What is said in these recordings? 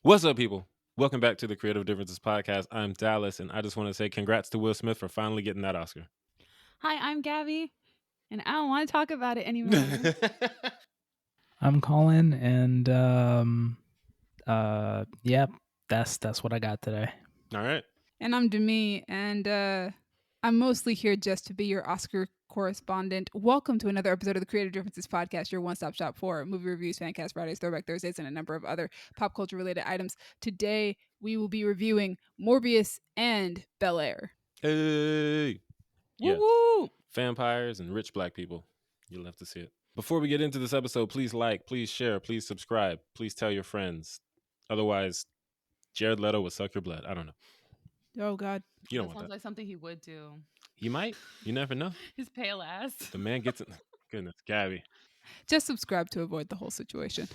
What's up, people? Welcome back to the Creative Differences Podcast. I'm Dallas, and I just want to say congrats to Will Smith for finally getting that Oscar. Hi, I'm Gabby, and I don't want to talk about it anymore. I'm Colin, and yep, that's what I got today. All right. And I'm Demi, and I'm mostly here just to be your Oscar correspondent. Welcome to another episode of the Creative Differences Podcast, your one-stop shop for movie reviews, Fancast Fridays, Throwback Thursdays, and a number of other pop culture-related items. Today, we will be reviewing Morbius and Bel-Air. Hey. Woo Yes. woo! Vampires and rich black people. You'll have to see it. Before we get into this episode, please like, please share, please subscribe, please tell your friends. Otherwise, Jerrod Leto will suck your blood. I don't know. Oh God, You don't That want sounds that. like something he would do. He might. You never know. His pale ass. The man gets it. Goodness, Gabby. just subscribe to avoid the whole situation.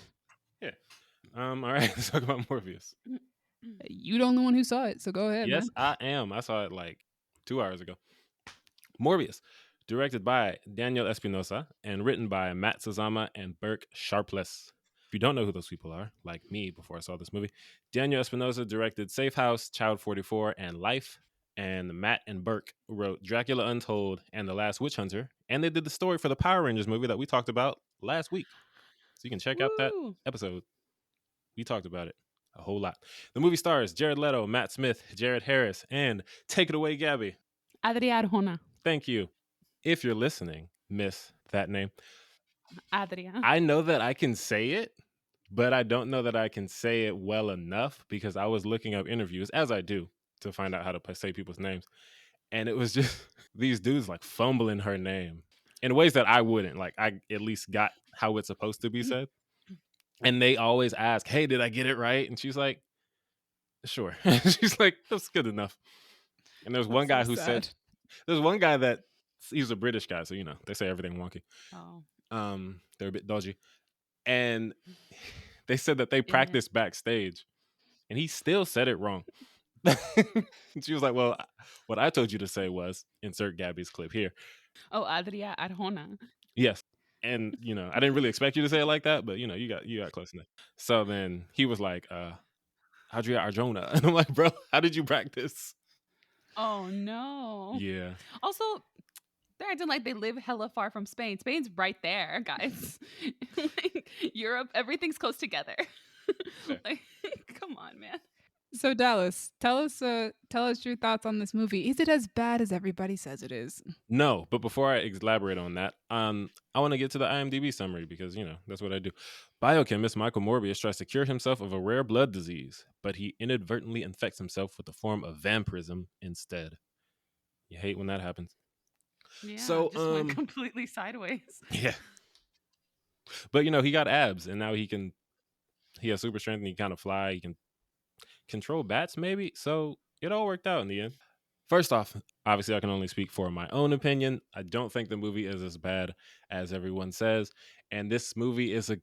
All right. Let's talk about Morbius. You're the only one who saw it, so go ahead, Yes, man. I am. I saw it like 2 hours ago. Morbius, directed by Daniel Espinosa and written by Matt Sazama and Burke Sharpless. If you don't know who those people are, like me before I saw this movie, Daniel Espinosa directed Safe House, Child 44, and Life. And Matt and Burke wrote Dracula Untold and The Last Witch Hunter. And they did the story for the Power Rangers movie that we talked about last week. So you can check out that Woo! episode. We talked about it a whole lot. The movie stars Jared Leto, Matt Smith, Jared Harris, and take it away, Gabby. Adria Arjona. Thank you. If you're listening, miss that name. Adria. I know that I can say it, but I don't know that I can say it well enough because I was looking up interviews, as I do, to find out how to say people's names. And it was just these dudes like fumbling her name in ways that I wouldn't. Like, I at least got how it's supposed to be said. And they always ask, hey, did I get it right? And she's like, sure. She's like, that's good enough. And there's one guy so who sad. said, there's one guy that he's a British guy, so you know they say everything wonky. Oh. They're a bit dodgy, and they said that they practiced backstage, and he still said it wrong. She was like, "Well, what I told you to say was insert Gabby's clip here." Oh, Adria Arjona. Yes, and you know I didn't really expect you to say it like that, but you know you got close enough. So then he was like, "Adria Arjona," and I'm like, "Bro, how did you practice?" Oh no. Yeah. Also, they're acting like they live hella far from Spain. Spain's right there, guys. Like, Europe, everything's close together. Like, come on, man. So Dallas, tell us your thoughts on this movie. Is it as bad as everybody says it is? No, but before I elaborate on that, I want to get to the IMDb summary because, you know, that's what I do. Biochemist Michael Morbius tries to cure himself of a rare blood disease, but he inadvertently infects himself with a form of vampirism instead. You hate when that happens. Yeah, So, just went completely sideways. Yeah. But, you know, he got abs, and now he has super strength, and he kind of fly. He can control bats, maybe. So it all worked out in the end. First off, obviously, I can only speak for my own opinion. I don't think the movie is as bad as everyone says. And this movie is a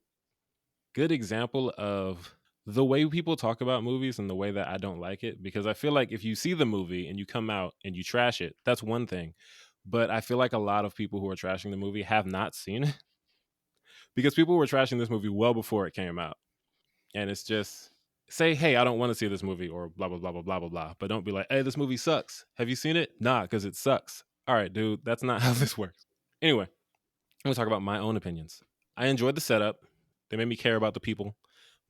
good example of the way people talk about movies and the way that I don't like it. Because I feel like if you see the movie and you come out and you trash it, that's one thing. But I feel like a lot of people who are trashing the movie have not seen it because people were trashing this movie well before it came out. And it's just say, hey, I don't want to see this movie or blah, blah, blah, blah, blah, blah, blah. But don't be like, hey, this movie sucks. Have you seen it? Nah, because it sucks. All right, dude, that's not how this works. Anyway, I'm going to talk about my own opinions. I enjoyed the setup. They made me care about the people.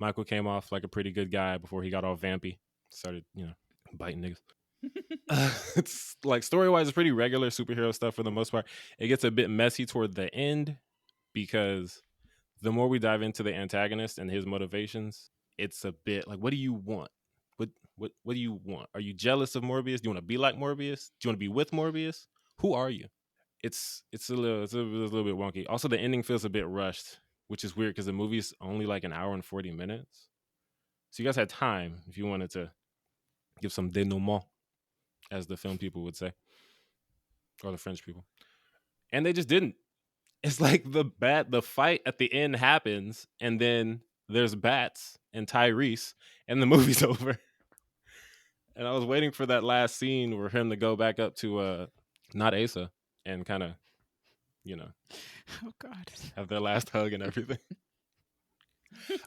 Michael came off like a pretty good guy before he got all vampy. Started, you know, biting niggas. It's like story-wise, it's pretty regular superhero stuff for the most part. It gets a bit messy toward the end because the more we dive into the antagonist and his motivations, it's a bit like, what do you want? What do you want? Are you jealous of Morbius? Do you want to be like Morbius? Do you want to be with Morbius? Who are you? It's a little bit wonky. Also, the ending feels a bit rushed, which is weird because the movie's only like an hour and 40 minutes. So you guys had time if you wanted to give some denouement, as the film people would say, or the French people, and they just didn't. It's like the fight at the end happens, and then there's bats and Tyrese, and the movie's over. And I was waiting for that last scene where him to go back up to not Asa and kind of, you know, Oh God. have their last hug and everything.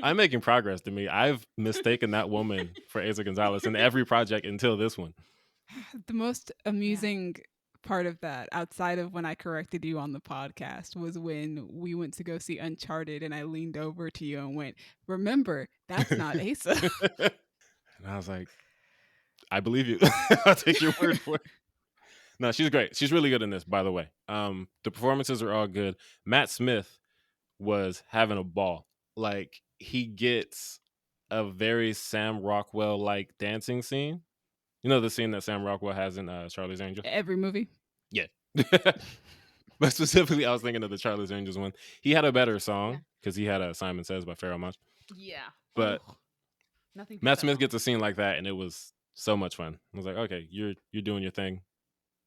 I'm making progress to me. I've mistaken that woman for Asa Gonzalez in every project until this one. The most amusing part of that, outside of when I corrected you on the podcast, was when we went to go see Uncharted and I leaned over to you and went, remember, that's not Asa. And I was like, I believe you. I'll take your word for it. No, she's great. She's really good in this, by the way. The performances are all good. Matt Smith was having a ball. Like, he gets a very Sam Rockwell like dancing scene. You know the scene that Sam Rockwell has in Charlie's Angels? Every movie. Yeah. But specifically, I was thinking of the Charlie's Angels one. He had a better song because he had a Simon Says by Pharoah Monch. Yeah. But nothing. Matt Smith gets a scene like that, and it was so much fun. I was like, okay, you're doing your thing.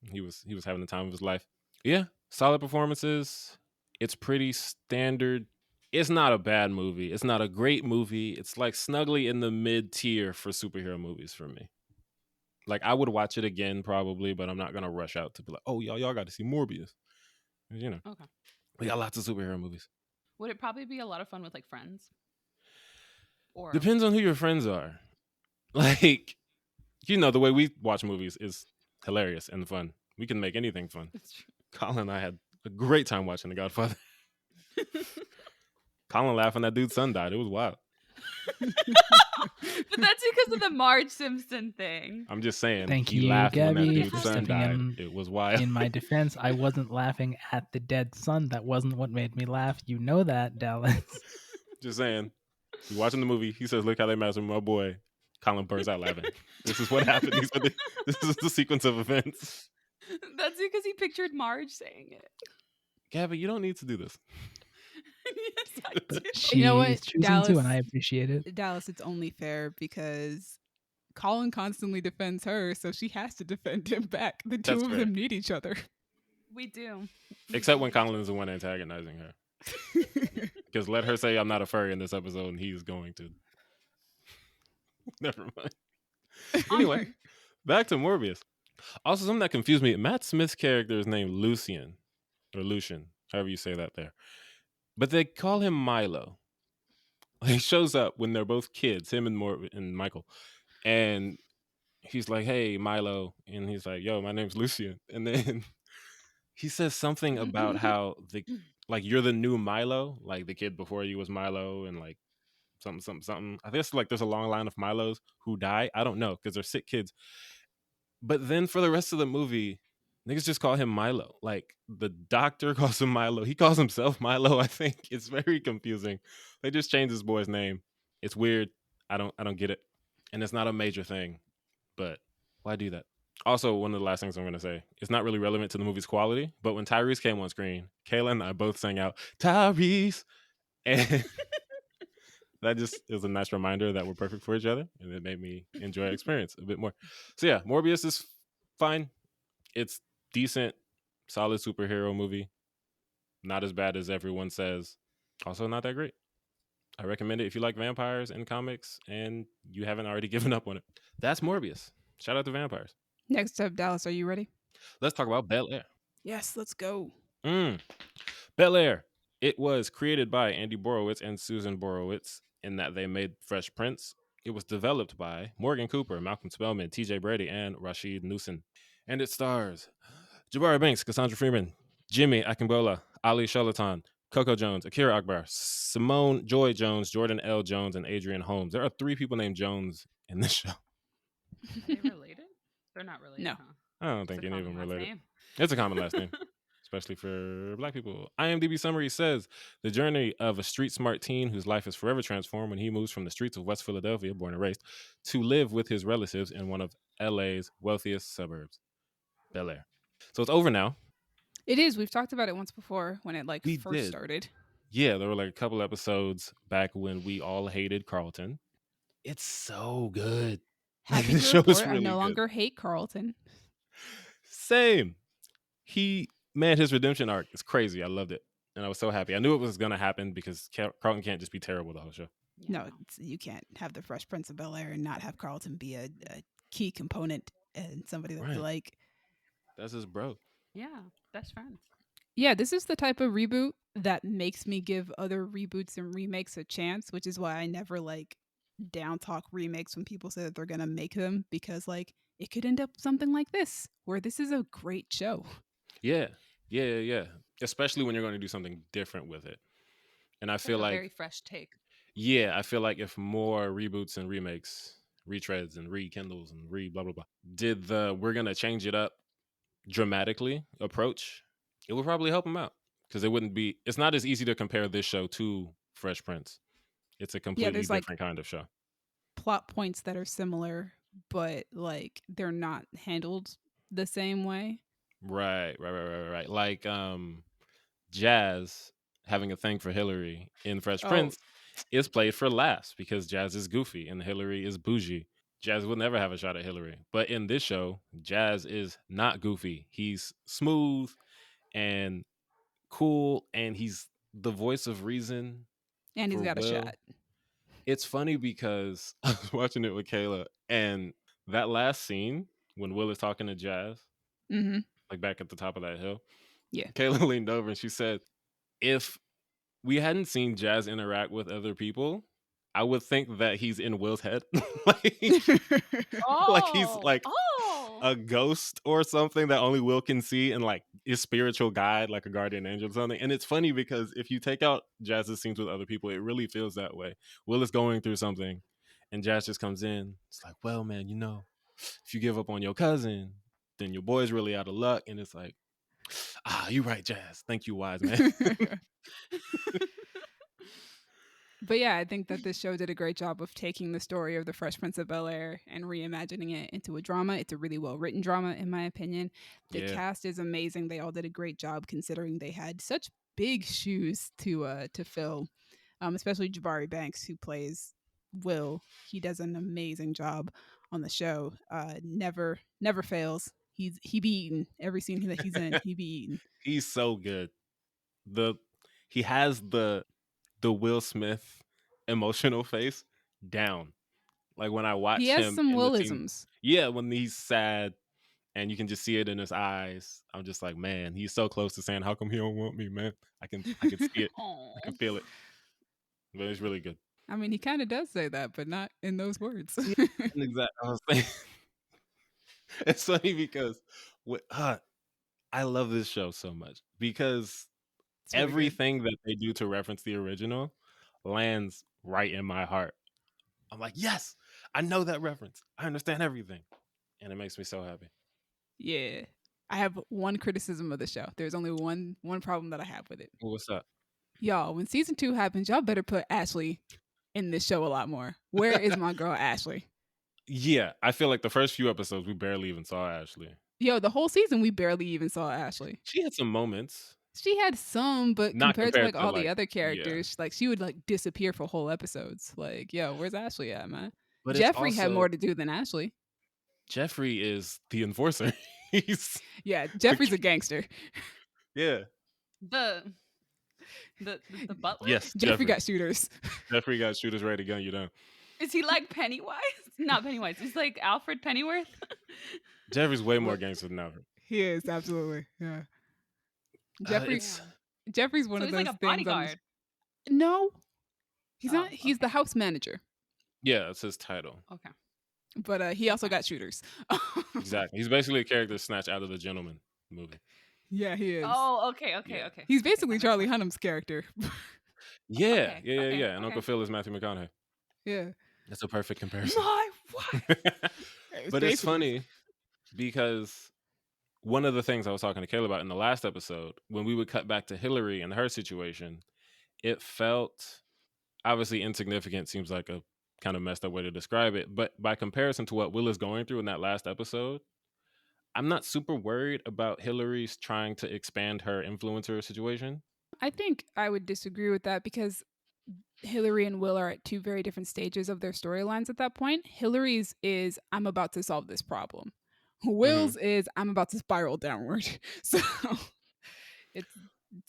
He was having the time of his life. Yeah, solid performances. It's pretty standard. It's not a bad movie. It's not a great movie. It's like snugly in the mid tier for superhero movies for me. Like, I would watch it again probably, but I'm not gonna rush out to be like, oh, y'all got to see Morbius. You know, Okay. We got lots of superhero movies. Would it probably be a lot of fun with like friends? Or Depends on who your friends are. Like, the way we watch movies is hilarious and fun. We can make anything fun. It's true. Colin and I had a great time watching The Godfather. Colin laughed when that dude's son died. It was wild. But that's because of the Marge Simpson thing. I'm just saying. Thank he you, laughed when that Gabby, dude's for son stepping died. in. It was wild. In my defense, I wasn't laughing at the dead son. That wasn't what made me laugh. You know that, Dallas. Just saying. You're watching the movie. He says, look how they mess with my boy. Colin bursts out laughing. This is what happened. This is the sequence of events. That's because he pictured Marge saying it. Gabby, you don't need to do this. Yes, I do. She's You know what, choosing Dallas? to, and I appreciate it. Dallas, it's only fair because Colin constantly defends her, so she has to defend him back. The two That's of fair. them need each other. We do. Except when Colin is the one antagonizing her. Because let her say I'm not a furry in this episode, and he's going to. Never mind. Anyway, back to Morbius. Also, something that confused me, Matt Smith's character is named Lucian, or Lucian, however you say that there. But they call him Milo. He shows up when they're both kids, him and Michael. And he's like, hey, Milo. And he's like, yo, my name's Lucian. And then he says something about how you're the new Milo. Like the kid before you was Milo, and like something. I guess like there's a long line of Milos who die. I don't know, because they're sick kids. But then for the rest of the movie, niggas just call him Milo. Like the doctor calls him Milo. He calls himself Milo, I think. It's very confusing. They just changed this boy's name. It's weird. I don't get it. And it's not a major thing. But why do that? Also, one of the last things I'm going to say, it's not really relevant to the movie's quality, but when Tyrese came on screen, Kayla and I both sang out, Tyrese! And that just is a nice reminder that we're perfect for each other, and it made me enjoy the experience a bit more. So yeah, Morbius is fine. It's decent, solid superhero movie. Not as bad as everyone says. Also not that great. I recommend it if you like vampires and comics and you haven't already given up on it. That's Morbius. Shout out to vampires. Next up, Dallas, are you ready? Let's talk about Bel-Air. Yes, let's go. Bel-Air. It was created by Andy Borowitz and Susan Borowitz in that they made Fresh Prince. It was developed by Morgan Cooper, Malcolm Spellman, TJ Brady, and Rashid Newson. And it stars Jabari Banks, Cassandra Freeman, Jimmy Akingbola, Ali Charlatan, Coco Jones, Akira Akbar, Simone Joy Jones, Jordan L. Jones, and Adrian Holmes. There are 3 people named Jones in this show. Are they related? They're not related. No. Huh? I don't It's think a any of them common last related. name. It's a common last name, especially for Black people. IMDb summary says, the journey of a street-smart teen whose life is forever transformed when he moves from the streets of West Philadelphia, born and raised, to live with his relatives in one of LA's wealthiest suburbs, Bel-Air. So it's over now. It is. We've talked about it once before when it We first did. started. Yeah, there were like a couple episodes back when we all hated Carlton. It's so good. Happy The to show is report, I really no good. longer hate Carlton. Same. His redemption arc is crazy. I loved it. And I was so happy. I knew it was going to happen because Carlton can't just be terrible the whole show. No, you can't have the Fresh Prince of Bel-Air and not have Carlton be a key component and somebody that you Right. like. That's his bro. Yeah, best friends. Yeah, this is the type of reboot that makes me give other reboots and remakes a chance, which is why I never like down talk remakes when people say that they're gonna make them, because like it could end up something like this, where this is a great show. Yeah. Yeah. Especially when you're going to do something different with it. And I It's feel like a like, very fresh take. yeah, I feel like if more reboots and remakes, retreads and rekindles and blah blah blah did the we're gonna change it up dramatically approach, it would probably help them out, because it's not as easy to compare this show to Fresh Prince. It's a Yeah, completely there's like different kind of show. plot points that are similar, but like they're not handled the same way. Right. Like Jazz having a thing for Hillary in Fresh Oh, Prince is played for laughs because Jazz is goofy and Hillary is bougie. Jazz would never have a shot at Hillary. But in this show, Jazz is not goofy. He's smooth and cool, and he's the voice of reason and he's for got a Will. shot. It's funny because I was watching it with Kayla, and that last scene when Will is talking to Jazz, Mm-hmm. like back at the top of that hill, Yeah. Kayla leaned over and she said, if we hadn't seen Jazz interact with other people, I would think that he's in Will's head. Like he's like Oh. a ghost or something that only Will can see, and like his spiritual guide, like a guardian angel or something. And it's funny because if you take out Jazz's scenes with other people, it really feels that way. Will is going through something and Jazz just comes in. It's like, well, man, if you give up on your cousin, then your boy's really out of luck. And it's like, you right, Jazz. Thank you, wise man. But yeah, I think that this show did a great job of taking the story of the Fresh Prince of Bel-Air and reimagining it into a drama. It's a really well-written drama, in my opinion. The Yeah. cast is amazing. They all did a great job considering they had such big shoes to fill. Especially Jabari Banks, who plays Will. He does an amazing job on the show. Never fails. He be eaten every scene that he's in. He be eaten. He's so good. He has the Will Smith emotional face down. Like when I He watch has him some in the scene, Willisms. yeah, when he's sad and you can just see it in his eyes, I'm just like, man, he's so close to saying, "How come he don't want me, man?" I can see it, I can feel it, but it's really good. I mean, he kind of does say that, but not in those words. Yeah, exactly. I was saying, it's funny because I love this show so much because It's really good. everything that they do to reference the original lands right in my heart. I'm like, yes, I know that reference. I understand everything. And it makes me so happy. Yeah. I have one criticism of the show. There's only one problem that I have with it. Well, what's up? Y'all, when season 2 happens, y'all better put Ashley in this show a lot more. Where is my girl Ashley? Yeah, I feel like the first few episodes, we barely even saw Ashley. Yo, the whole season, we barely even saw Ashley. She had some moments. She had some, but Not compared to like compared to, all the like, other yeah. characters, like she would like disappear for whole episodes. Like, yo, where's Ashley at, man? But Jeffrey it's had also, more to do than Ashley. Jeffrey is the enforcer. He's Yeah, Jeffrey's a gangster. yeah. The butler? Yes, Jeffrey got shooters. Jeffrey got shooters ready to gun you down. Is he like Pennywise? Not Pennywise. He's like Alfred Pennyworth. Jeffrey's way more What? gangster than Alfred. He is, absolutely. Yeah. Jeffrey's Jeffrey's one So of he's those like a things on the bodyguard. No. He's Oh, not. He's the okay. house manager. Yeah, that's his title. Okay. But he also got shooters. Exactly. He's basically a character snatched out of the Gentleman movie. Yeah, he is. Oh, okay. Yeah. He's Okay, basically that makes Charlie sense. Hunnam's character. Yeah, Okay, yeah. okay, And Uncle okay. Phil is Matthew McConaughey. Yeah. That's a perfect comparison. My wife. But it's funny because one of the things I was talking to Kayla about in the last episode, when we would cut back to Hillary and her situation, it felt obviously insignificant, seems like a kind of messed up way to describe it. But by comparison to what Will is going through in that last episode, I'm not super worried about Hillary's trying to expand her influencer situation. I think I would disagree with that because Hillary and Will are at two very different stages of their storylines at that point. Hillary's is I'm about to solve this problem. Will's is I'm about to spiral downward. So it's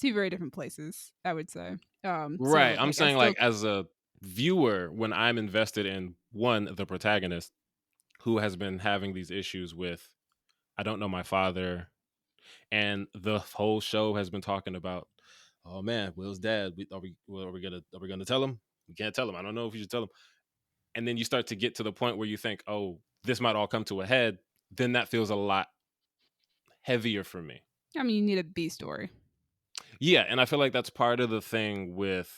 two very different places, I would say. Right. So, I'm I saying, still- like, as a viewer, when I'm invested in the protagonist who has been having these issues with, I don't know my father. and the whole show has been talking about, oh man, Will's dad. Are we gonna tell him? We can't tell him. I don't know if we should tell him. And then you start to get to the point where you think, oh, this might all come to a head. Then that feels a lot heavier for me. I mean, you need a B story. Yeah, and I feel like that's part of the thing with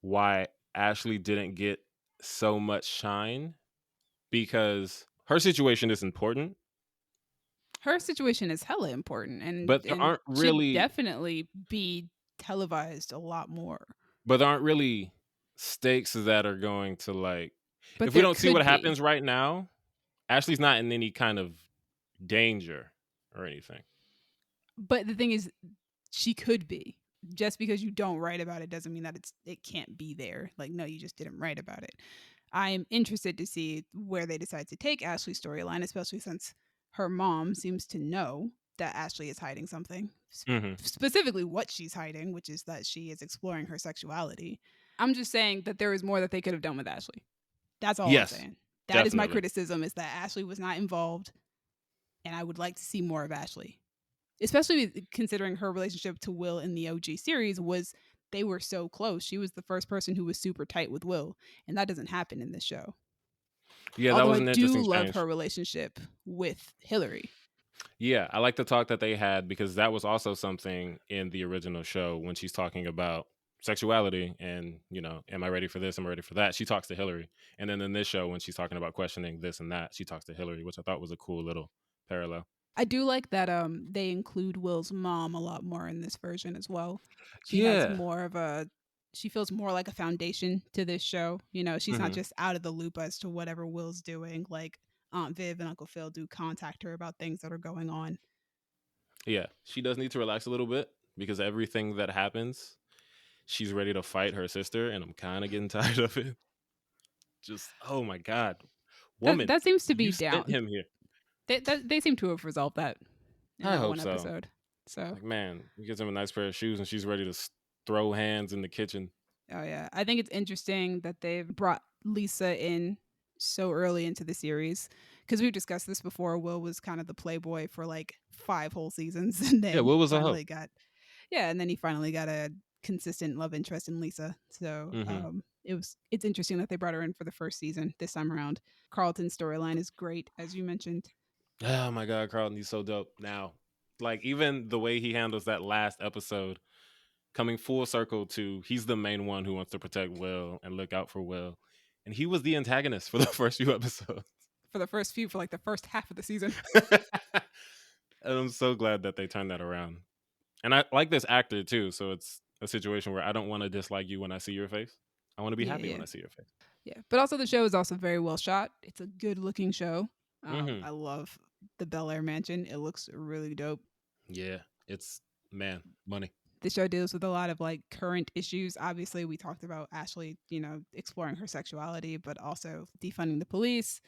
why Ashley didn't get so much shine, because her situation is important, Her situation is hella important, and but there aren't really should definitely be televised a lot more. but there aren't really stakes that are going to, like, But if we there don't see could what be. happens right now, Ashley's not in any kind of danger or anything. But the thing is, she could be. Just because you don't write about it doesn't mean that it can't be there. Like, no, you just didn't write about it. I am interested to see where they decide to take Ashley's storyline, especially since her mom seems to know that Ashley is hiding something. Mhm. Specifically what she's hiding, which is that she is exploring her sexuality. I'm just saying that there is more that they could have done with Ashley. That's all Yes, I'm saying. That is my definitely. criticism, is that Ashley was not involved, and I would like to see more of Ashley. Especially considering her relationship to Will in the OG series was, they were so close. She was the first person who was super tight with Will, and that doesn't happen in this show. Yeah, that Although was I an do interesting love change. her relationship with Hillary. Yeah, I like the talk that they had, because that was also something in the original show when she's talking about sexuality and, am I ready for this? Am I ready for that? She talks to Hillary. And then in this show, when she's talking about questioning this and that, she talks to Hillary, which I thought was a cool little parallel. I do like that they include Will's mom a lot more in this version as well. She Yeah. she feels more like a foundation to this show. She's not Mhm. just out of the loop as to whatever Will's doing. Like Aunt Viv and Uncle Phil do contact her about things that are going on. Yeah, she does need to relax a little bit, because everything that happens, she's ready to fight her sister, and I'm kind of getting tired of it. Just, oh my God. Woman, That seems to be you sent down. him here. They seem to have resolved that in I that hope one so. episode. So, Like, man, he gives him a nice pair of shoes and she's ready to throw hands in the kitchen. oh yeah, I think it's interesting that they've brought Lisa in so early into the series, because we've discussed this before. Will was kind of the playboy for like 5 whole seasons, and then Yeah, Will was a hoe. finally got and then he finally got a consistent love interest in Lisa. So Mhm. it's interesting that they brought her in for the first season this time around. Carlton's storyline is great, as you mentioned. Oh my God, Carlton, he's so dope. Now, like, even the way he handles that last episode, coming full circle to, he's the main one who wants to protect Will and look out for Will. And he was the antagonist for the first few episodes. For like the first half of the season. And I'm so glad that they turned that around. And I like this actor too, so it's a situation where I don't want to dislike you when I see your face. I want to be happy when I see your face. Yeah, but also the show is also very well shot. It's a good looking show. Mhm. I love the Bel-Air mansion. It looks really dope. Yeah, it's, man, money. The show deals with a lot of like current issues. Obviously, we talked about Ashley, exploring her sexuality, but also defunding the police,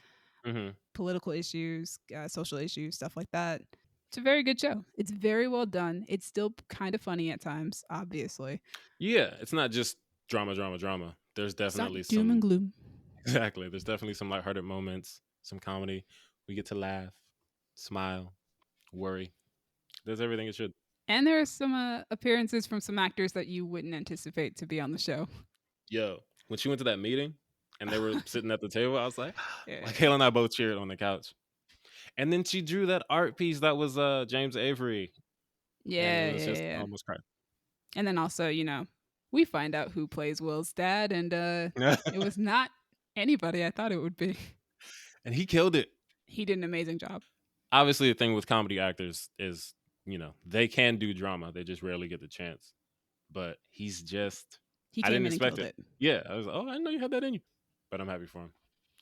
Mhm. political issues, social issues, stuff like that. It's a very good show. It's very well done. It's still kind of funny at times, obviously. Yeah, it's not just drama. There's It's not definitely doom and some, gloom. exactly. There's definitely some lighthearted moments, some comedy. We get to laugh, smile, worry. There's everything it should. And there are some appearances from some actors that you wouldn't anticipate to be on the show. Yo, when she went to that meeting and they were sitting at the table, I was like, Yeah. like Hale and I both cheered on the couch. And then she drew that art piece that was James Avery. Yeah, and it was just yeah. almost cried. And then also, we find out who plays Will's dad, and it was not anybody I thought it would be. And he killed it. He did an amazing job. Obviously, the thing with comedy actors is, they can do drama. They just rarely get the chance. But he's just, He I came didn't in and expect killed it. it. Yeah, I was like, oh, I didn't know you had that in you. But I'm happy for him.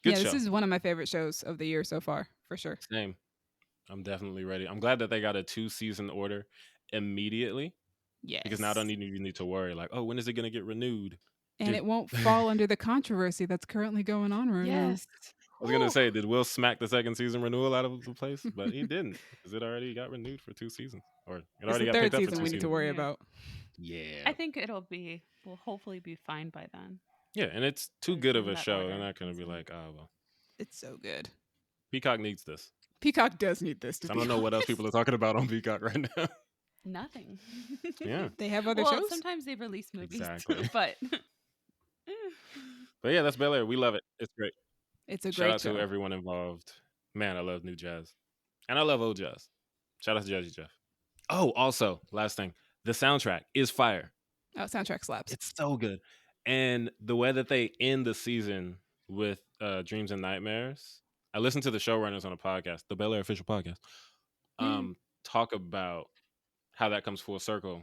Good show. This is one of my favorite shows of the year so far, for sure. Same. I'm definitely ready. I'm glad that they got a 2-season order immediately. Yes. Because now I don't need to worry, like, oh, when is it going to get renewed? And it won't fall under the controversy that's currently going on right now. Yes. I was going to say, did Will smack the second season renewal out of the place? But he didn't, because it already got renewed for 2 seasons. Or it It's already the got third picked up for season 2 we need seasons. to worry Yeah. about. Yeah. I think we'll hopefully be fine by then. Yeah, and it's too Like, good of in a that show. order, They're not going to be isn't it? like, oh, well, It's so good. Peacock needs this. Peacock does need this to I be don't know what else honest. people are talking about on Peacock right now. Nothing. Yeah. They have other well, shows? sometimes they release movies, Exactly. but But yeah, that's Bel-Air. We love it. It's great. It's a Shout great out show. to everyone involved. Man, I love new jazz. And I love old jazz. Shout out to Jazzy Jeff. Oh, also, last thing. The soundtrack is fire. Oh, soundtrack slaps. It's so good. And the way that they end the season with Dreams and Nightmares. I listened to the showrunners on a podcast, the Bel-Air official podcast, talk about how that comes full circle.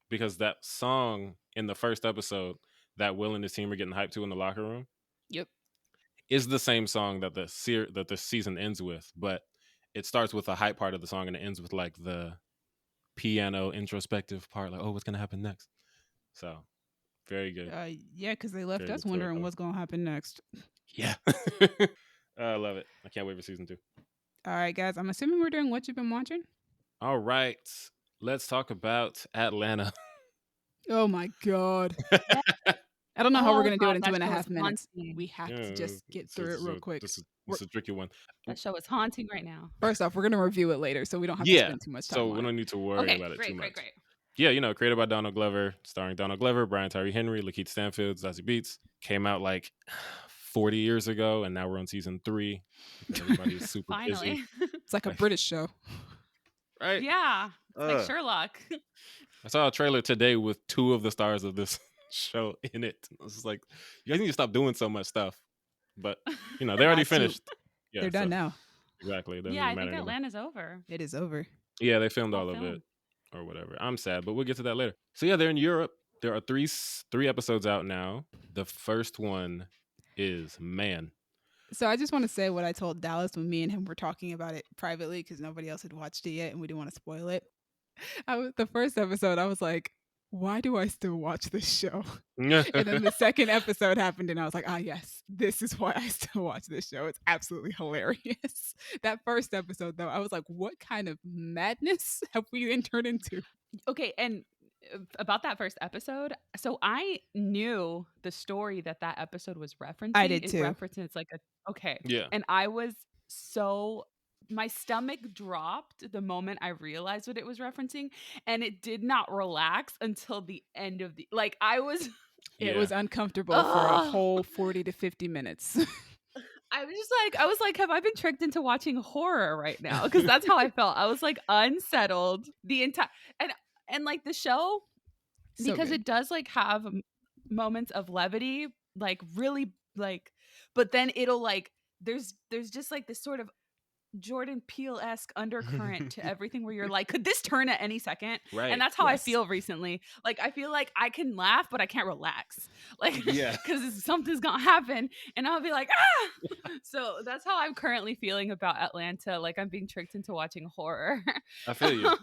Because that song in the first episode that Will and his team are getting hyped to in the locker room yep. is the same song that the season ends with, but it starts with a hype part of the song and it ends with like the piano introspective part, like, oh, what's gonna happen next? So very good. Yeah, because they left Very us good wondering storytelling. what's going to happen next. Yeah. I love it. I can't wait for season 2. All right, guys. I'm assuming we're doing what you've been watching. All right, let's talk about Atlanta. Oh my god. I don't know how we're going to do it in that 2.5 show was minutes. haunting. We have to just get through it real quick. This is a tricky one. That show is haunting right now. First off, we're going to review it later, so we don't have to Yeah, spend too much time so on we it. don't need to worry Okay, about it too much. great. Yeah, created by Donald Glover, starring Donald Glover, Brian Tyree Henry, Lakeith Stanfield, Zazie Beetz. Came out like 40 years ago, and now we're on season 3. Everybody is super Finally. busy. It's like a British show. Right? Yeah. It's like Sherlock. I saw a trailer today with 2 of the stars of this show in it. I was just like, you guys need to stop doing so much stuff. But, they already Got to. finished. Yeah, They're done so- now. Exactly. It doesn't Yeah, I even think matter anymore. Atlanta's over. It is over. Yeah, they filmed All all of filmed. it or whatever. I'm sad, but we'll get to that later. So yeah, they're in Europe. There are three episodes out now. The first one is Man. So I just want to say what I told Dallas when me and him were talking about it privately because nobody else had watched it yet and we didn't want to spoil it. The first episode, I was like, why do I still watch this show? And then the second episode happened and I was like, yes, this is why I still watch this show. It's absolutely hilarious. That first episode, though, I was like, what kind of madness have we then turned into? Okay, and about that first episode, so I knew the story that episode was referencing. I did too. It's like okay. Yeah. And I was my stomach dropped the moment I realized what it was referencing, and it did not relax until the end of I was It was uncomfortable for a whole 40 to 50 minutes. I was like, have I been tricked into watching horror right now? Because that's how I felt. I was like unsettled the entire and like the show, So because good. it does like have moments of levity, like really like, but then it'll like there's just like this sort of Jordan Peele-esque undercurrent to everything where you're like, could this turn at any second? Right. And that's how I Yes. feel recently. Like, I feel like I can laugh, but I can't relax. Like, Yeah. because something's gonna happen and I'll be like, ah! So that's how I'm currently feeling about Atlanta. Like, I'm being tricked into watching horror. I feel you.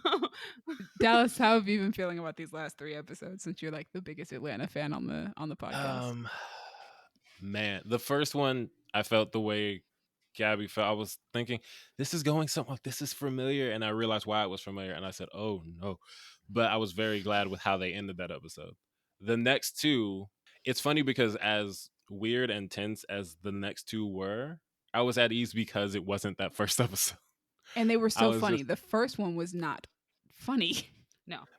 Dallas, how have you been feeling about these last 3 episodes since you're like the biggest Atlanta fan on the podcast? Man, the first one, I felt the way Gabby felt. I was thinking, this is going somewhere, this is familiar, and I realized why it was familiar, and I said, oh no. But I was very glad with how they ended that episode. The next 2, it's funny because as weird and tense as the next 2 were, I was at ease because it wasn't that first episode. And they were I so was funny. just- The first one was not funny.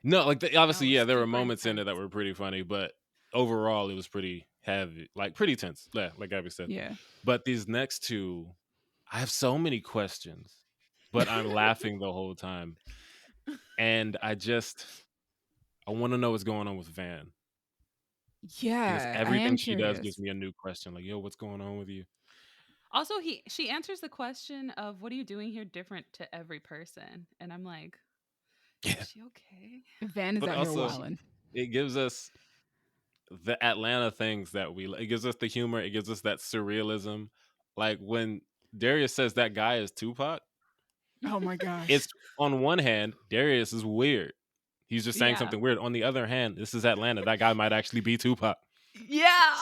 No, like obviously, No, yeah, there were super moments in it that intense. were pretty funny, but overall, it was pretty heavy, like pretty tense. Yeah, like Gabby said. Yeah. But these next 2, I have so many questions, but I'm laughing the whole time, and I want to know what's going on with Van. Because Yeah. everything she does gives me a new question. Like, yo, what's going on with you? Also, she answers the question of, what are you doing here different to every person? And I'm like, Yeah. is she okay? Van is But out here also- wilding. It gives us the Atlanta things that it gives us the humor. It gives us that surrealism. Like when Darius says that guy is Tupac, Oh my gosh. it's on one hand, Darius is weird. He's just saying Yeah. something weird. On the other hand, this is Atlanta. That guy might actually be Tupac. Yeah.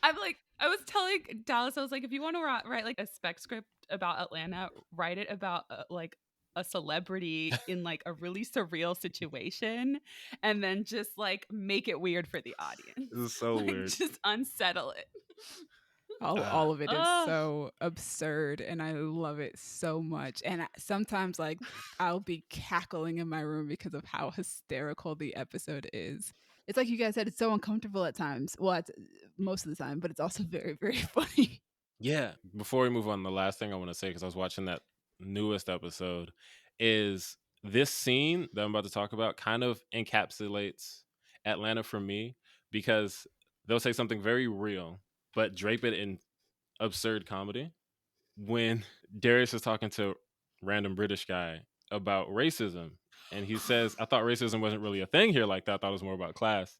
I'm like, I was telling Dallas, I was like, if you want to write like a spec script about Atlanta, write it about like a celebrity in like a really surreal situation, and then just like make it weird for the audience. This is so Like, weird. just unsettle it. All of it is Ugh. so absurd, and I love it so much. And sometimes, like, I'll be cackling in my room because of how hysterical the episode is. It's like you guys said, it's so uncomfortable at times. Well, it's most of the time, but it's also very, very funny. Yeah. Before we move on, the last thing I want to say, because I was watching that newest episode, is this scene that I'm about to talk about kind of encapsulates Atlanta for me, because they'll say something very real, but drape it in absurd comedy. When Darius is talking to random British guy about racism, and he says, I thought racism wasn't really a thing here like that. I thought it was more about class.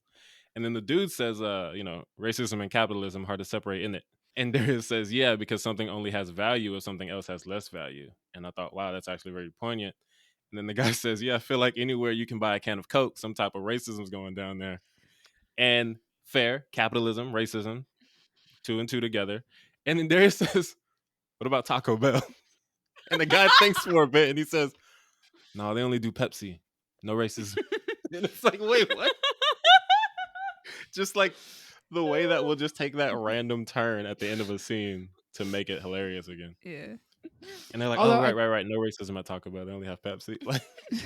And then the dude says, racism and capitalism hard to separate, isn't it? And Darius says, yeah, because something only has value if something else has less value. And I thought, wow, that's actually very poignant. And then the guy says, yeah, I feel like anywhere you can buy a can of Coke, some type of racism is going down there. And fair, capitalism, racism, two and two together. And then Darius says, what about Taco Bell? And the guy thinks for a bit and he says, no, they only do Pepsi. No racism. And it's like, wait, what? Just like the way that we'll just take that random turn at the end of a scene to make it hilarious again. Yeah. And they're like, Although oh, right. No racism at Taco Bell. They only have Pepsi. Like,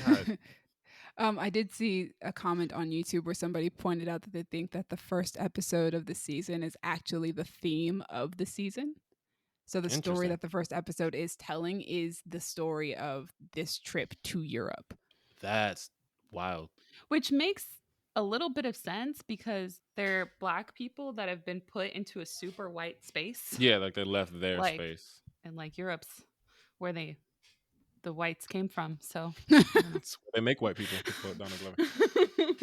God. I did see a comment on YouTube where somebody pointed out that they think that the first episode of the season is actually the theme of the season. So the story Interesting. that the first episode is telling is the story of this trip to Europe. That's wild. Which makes a little bit of sense because they're Black people that have been put into a super white space. Yeah, like they left their Like, space. And like Europe's where the whites came from. So That's where they make white people. To quote Donald Glover.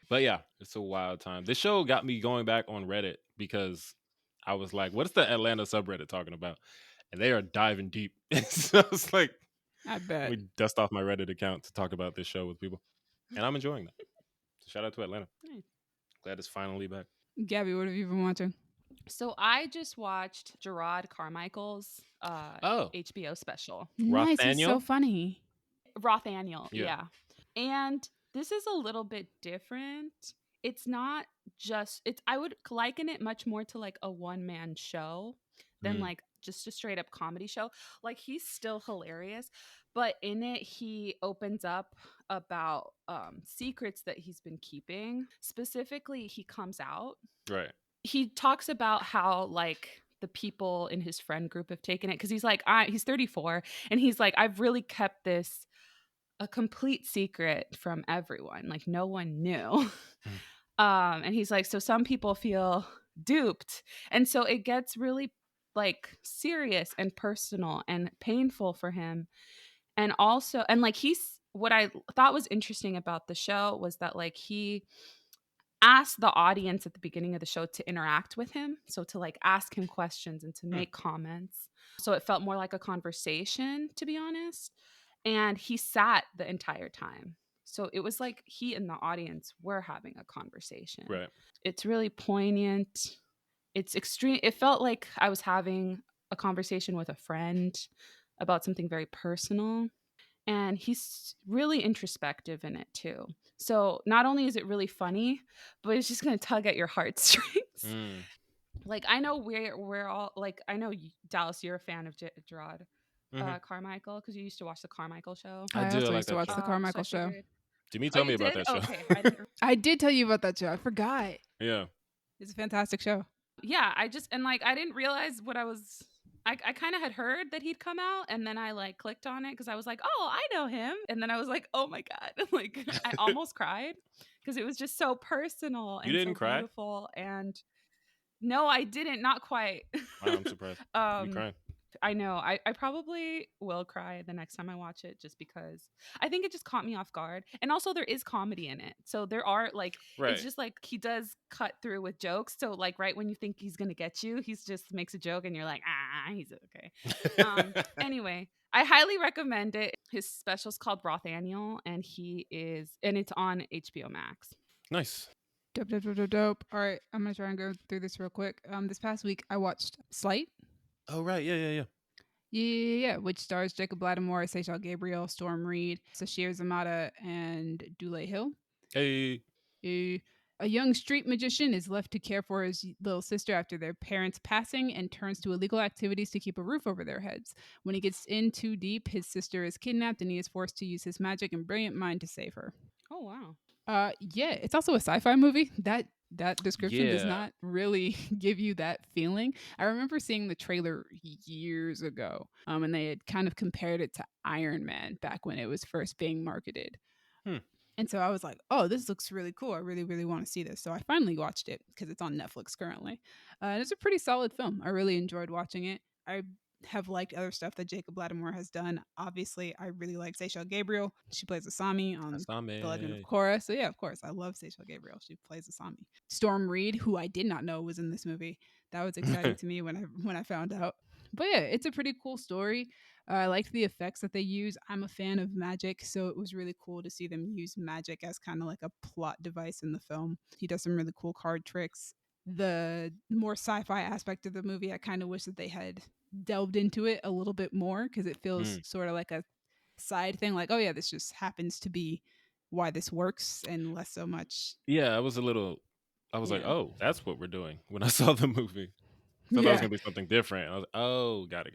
But yeah, it's a wild time. This show got me going back on Reddit because I was like, what's the Atlanta subreddit talking about? And they are diving deep. So it's like, I bet. let me dust off my Reddit account to talk about this show with people. And I'm enjoying that. So shout out to Atlanta. Nice. Glad it's finally back. Gabby, what have you been watching? So I just watched Jerrod Carmichael's HBO special. Nice, he's so Rothaniel? funny. Rothaniel, Yeah. yeah. And this is a little bit different. It's not just I would liken it much more to like a one-man show than like just a straight up comedy show. Like he's still hilarious, but in it he opens up about secrets that he's been keeping. Specifically, he comes out. Right. He talks about how like the people in his friend group have taken it because he's like he's 34 and he's like, I've really kept this a complete secret from everyone, like no one knew. And he's like, so some people feel duped, and so it gets really like serious and personal and painful for him. And also, and like what I thought was interesting about the show was that like he asked the audience at the beginning of the show to interact with him, so to like ask him questions and to make comments, so it felt more like a conversation, to be honest. And he sat the entire time, so it was like he and the audience were having a conversation. Right. It's really poignant. It's extreme. It felt like I was having a conversation with a friend about something very personal. And he's really introspective in it too. So not only is it really funny, but it's just going to tug at your heartstrings. Like I know we're all like, I know Dallas, you're a fan of Jerrod Carmichael because you used to watch the Carmichael show. I do. also like used to that watch show. the Carmichael show. Jimmy, tell me about did? that show. Okay. I did tell you about that show. I forgot. Yeah. It's a fantastic show. Yeah, I didn't realize what I kind of had heard that he'd come out, and then I like clicked on it because I was like, oh, I know him. And then I was like, oh my God. Like I almost cried because it was just so personal and You didn't so cry? beautiful. And no, I didn't. Not quite. Wow, I'm surprised. You crying. I know. I probably will cry the next time I watch it just because I think it just caught me off guard. And also there is comedy in it. So there are like, it's just like he does cut through with jokes. So like right when you think he's going to get you, he's just makes a joke and you're like, he's okay. Anyway, I highly recommend it. His special's called Rothaniel and it's on HBO Max. Nice. Dope. All right, I'm going to try and go through this real quick. This past week I watched Sleight. Oh, right. Yeah. Yeah, which stars Jacob Lattimore, Seychelle Gabriel, Storm Reed, Sashir Zamata, and Dule Hill. Hey. A young street magician is left to care for his little sister after their parents' passing and turns to illegal activities to keep a roof over their heads. When he gets in too deep, his sister is kidnapped and he is forced to use his magic and brilliant mind to save her. Oh wow. Yeah, it's also a sci-fi movie. That description does Yeah. not really give you that feeling. I remember seeing the trailer years ago, and they had kind of compared it to Iron Man back when it was first being marketed. Hmm. And so I was like, oh, this looks really cool. I really, really want to see this. So I finally watched it because it's on Netflix currently. And it's a pretty solid film. I really enjoyed watching it. I have liked other stuff that Jacob Lattimore has done. Obviously, I really like Seychelle Gabriel. She plays Asami on The Legend of Asami. Korra. So yeah, of course, I love Seychelle Gabriel. She plays Asami. Storm Reed, who I did not know was in this movie. That was exciting to me when I found out. But yeah, it's a pretty cool story. I liked the effects that they use. I'm a fan of magic, so it was really cool to see them use magic as kind of like a plot device in the film. He does some really cool card tricks. The more sci-fi aspect of the movie, I kind of wish that they had delved into it a little bit more because it feels sort of like a side thing, like, oh yeah, this just happens to be why this works, and less so much. Yeah, I was like, Yeah. oh, that's what we're doing when I saw the movie. I thought that was Yeah. going to be something different. I was like, oh, got it.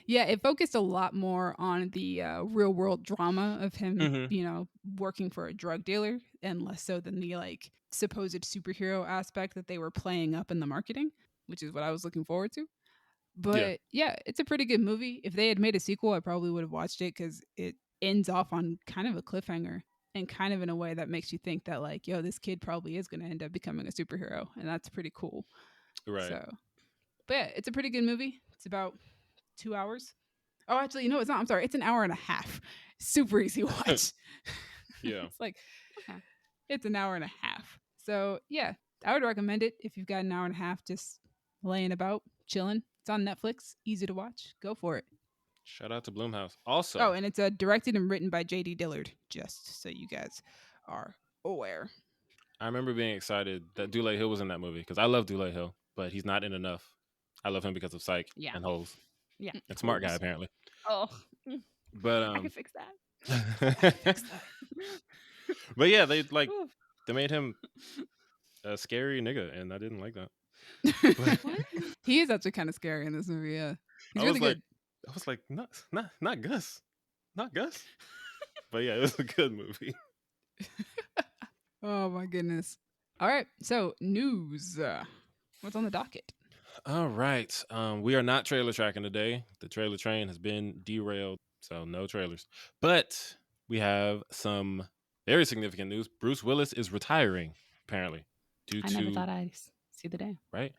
Yeah, it focused a lot more on the real world drama of him, Mm-hmm. working for a drug dealer, and less so than the like supposed superhero aspect that they were playing up in the marketing, which is what I was looking forward to. Yeah. But yeah, it's a pretty good movie. If they had made a sequel, I probably would have watched it because it ends off on kind of a cliffhanger and kind of in a way that makes you think that like, yo, this kid probably is going to end up becoming a superhero, and that's pretty cool. Right. So, but yeah, it's a pretty good movie. It's about 2 hours. Oh, actually, no, it's not. I'm sorry. It's an hour and a half. Super easy watch. Yeah. It's like, Okay. it's an hour and a half. So, yeah, I would recommend it if you've got an hour and a half just laying about, chilling. It's on Netflix. Easy to watch. Go for it. Shout out to Blumhouse. Also, Oh, and it's directed and written by J.D. Dillard, just so you guys are aware. I remember being excited that Dule Hill was in that movie because I love Dule Hill, but he's not in enough. I love him because of Psych Yeah. and Holes. Yeah. And Smart Guy, Holes. apparently. Oh, But I can fix that. but yeah, they Oof. they made him a scary nigga, and I didn't like that. What? He is actually kind of scary in this movie. Yeah, he's I really good. was like, not Gus, not Gus. But yeah, it was a good movie. Oh my goodness. All right, so news. What's on the docket? All right, we are not trailer tracking today. The trailer train has been derailed, so no trailers. But we have some very significant news. Bruce Willis is retiring, apparently, due I to never thought I'd see the day. right,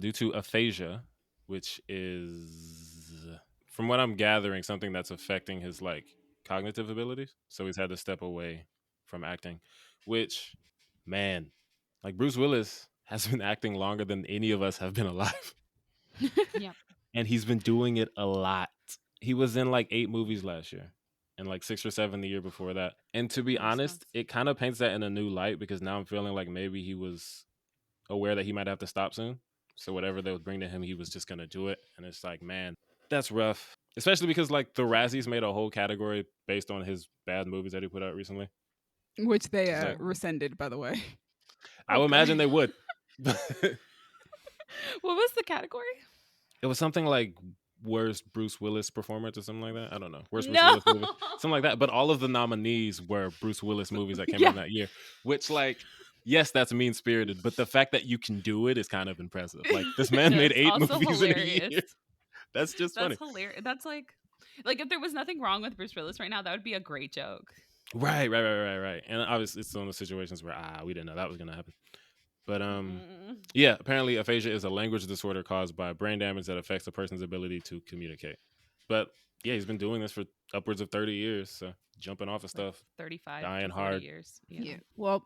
due to aphasia, which is, from what I'm gathering, something that's affecting his like cognitive abilities. So he's had to step away from acting, which, man, like Bruce Willis has been acting longer than any of us have been alive. Yep. And he's been doing it a lot. He was in like 8 movies last year and like 6 or 7 the year before that. And to be Makes honest, sense. it kind of paints that in a new light because now I'm feeling like maybe he was aware that he might have to stop soon. So whatever they would bring to him, he was just going to do it. And it's like, man, that's rough. Especially because like the Razzies made a whole category based on his bad movies that he put out recently. Which they It's like- rescinded, by the way. I would Okay. imagine they would. What was the category? It was something like worst Bruce Willis performance or something like that. I don't know. Worst No. Bruce Willis movie. Something like that. But all of the nominees were Bruce Willis movies that came Yeah. out that year. Which like, yes, that's mean spirited, but the fact that you can do it is kind of impressive. Like this man made That's 8 also movies in a year. hilarious. That's just funny. That's hilarious. That's like if there was nothing wrong with Bruce Willis right now, that would be a great joke. Right. And obviously it's one of those situations where we didn't know that was gonna happen. But yeah, apparently aphasia is a language disorder caused by brain damage that affects a person's ability to communicate. But yeah, he's been doing this for upwards of 30 years, so jumping off of stuff. 35 Dying to 40 hard. years. Yeah. Well,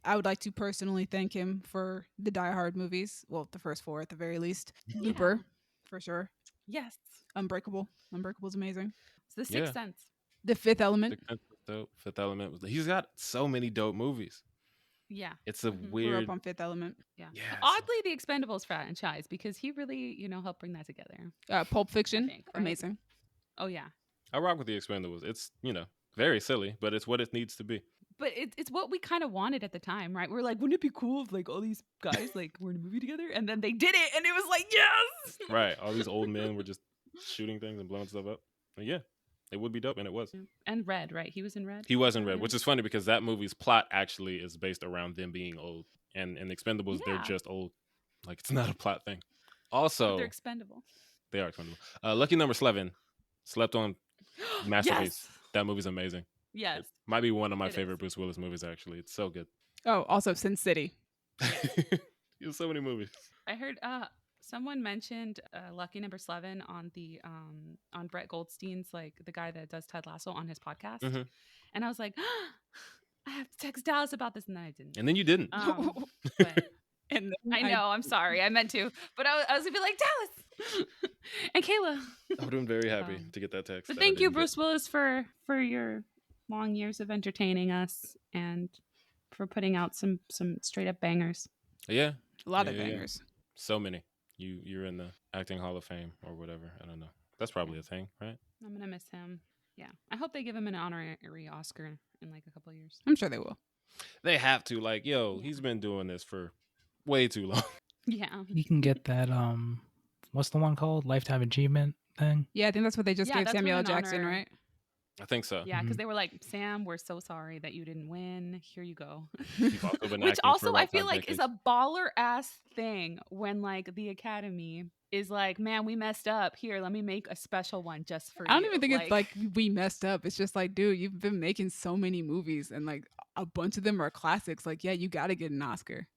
I would like to personally thank him for the Die Hard movies. Well, the first 4 at the very least. Looper, for sure. Yes. Unbreakable. Unbreakable's amazing. It's the Sixth Yeah. Sense. The Fifth Element. Sixth Sense was dope. Fifth Element was. He's got so many dope movies. Yeah. It's a Mhm. Grew weird. up on Fifth Element. Yeah. Yeah, Oddly, the Expendables franchise because he really, helped bring that together. Pulp Fiction. think, right? Amazing. Oh yeah. I rock with the Expendables. It's very silly, but it's what it needs to be. But it's what we kind of wanted at the time, right? We're like, wouldn't it be cool if like all these guys like were in a movie together? And then they did it, and it was like, yes, Right. All these old men were just shooting things and blowing stuff up. And yeah, it would be dope, and it was. And Red, right? He was in Red. He was in Red, which is funny because that movie's plot actually is based around them being old. And in Expendables, they're just old. Like, it's not a plot thing. Also, but they're expendable. They are expendable. Lucky Number 11, slept on masterpiece. Yes. That movie's amazing. Yes. It might be one of my favorite Bruce Willis movies, actually. It's so good. Oh, also Sin City. He has so many movies. I heard someone mentioned Lucky Number 11 on the on Brett Goldstein's, like the guy that does Ted Lasso, on his podcast. Mm-hmm. And I was like, I have to text Dallas about this, and then I didn't. And then you didn't. But and I know, I'm sorry, I meant to, but I was gonna be like, Dallas and Kayla. I would have been very happy to get that text. But thank you, Bruce Willis, for your long years of entertaining us and for putting out some straight up bangers. Yeah, a lot of bangers. Yeah. So many. You're in the acting Hall of Fame or whatever. I don't know. That's probably a thing, right? I'm gonna miss him. Yeah, I hope they give him an honorary Oscar in like a couple of years. I'm sure they will. They have to. Like, he's been doing this for way too long. Yeah, you can get that. What's the one called? Lifetime Achievement thing. Yeah, I think that's what they just gave Samuel L. Jackson, right? I think so. Yeah, because they were like, Sam, we're so sorry that you didn't win. Here you go. Also which also I feel like is a baller ass thing when like the Academy is like, man, we messed up. Here, let me make a special one just for you. I don't even think it's like we messed up. It's just like, dude, you've been making so many movies and like a bunch of them are classics. Like, yeah, you got to get an Oscar.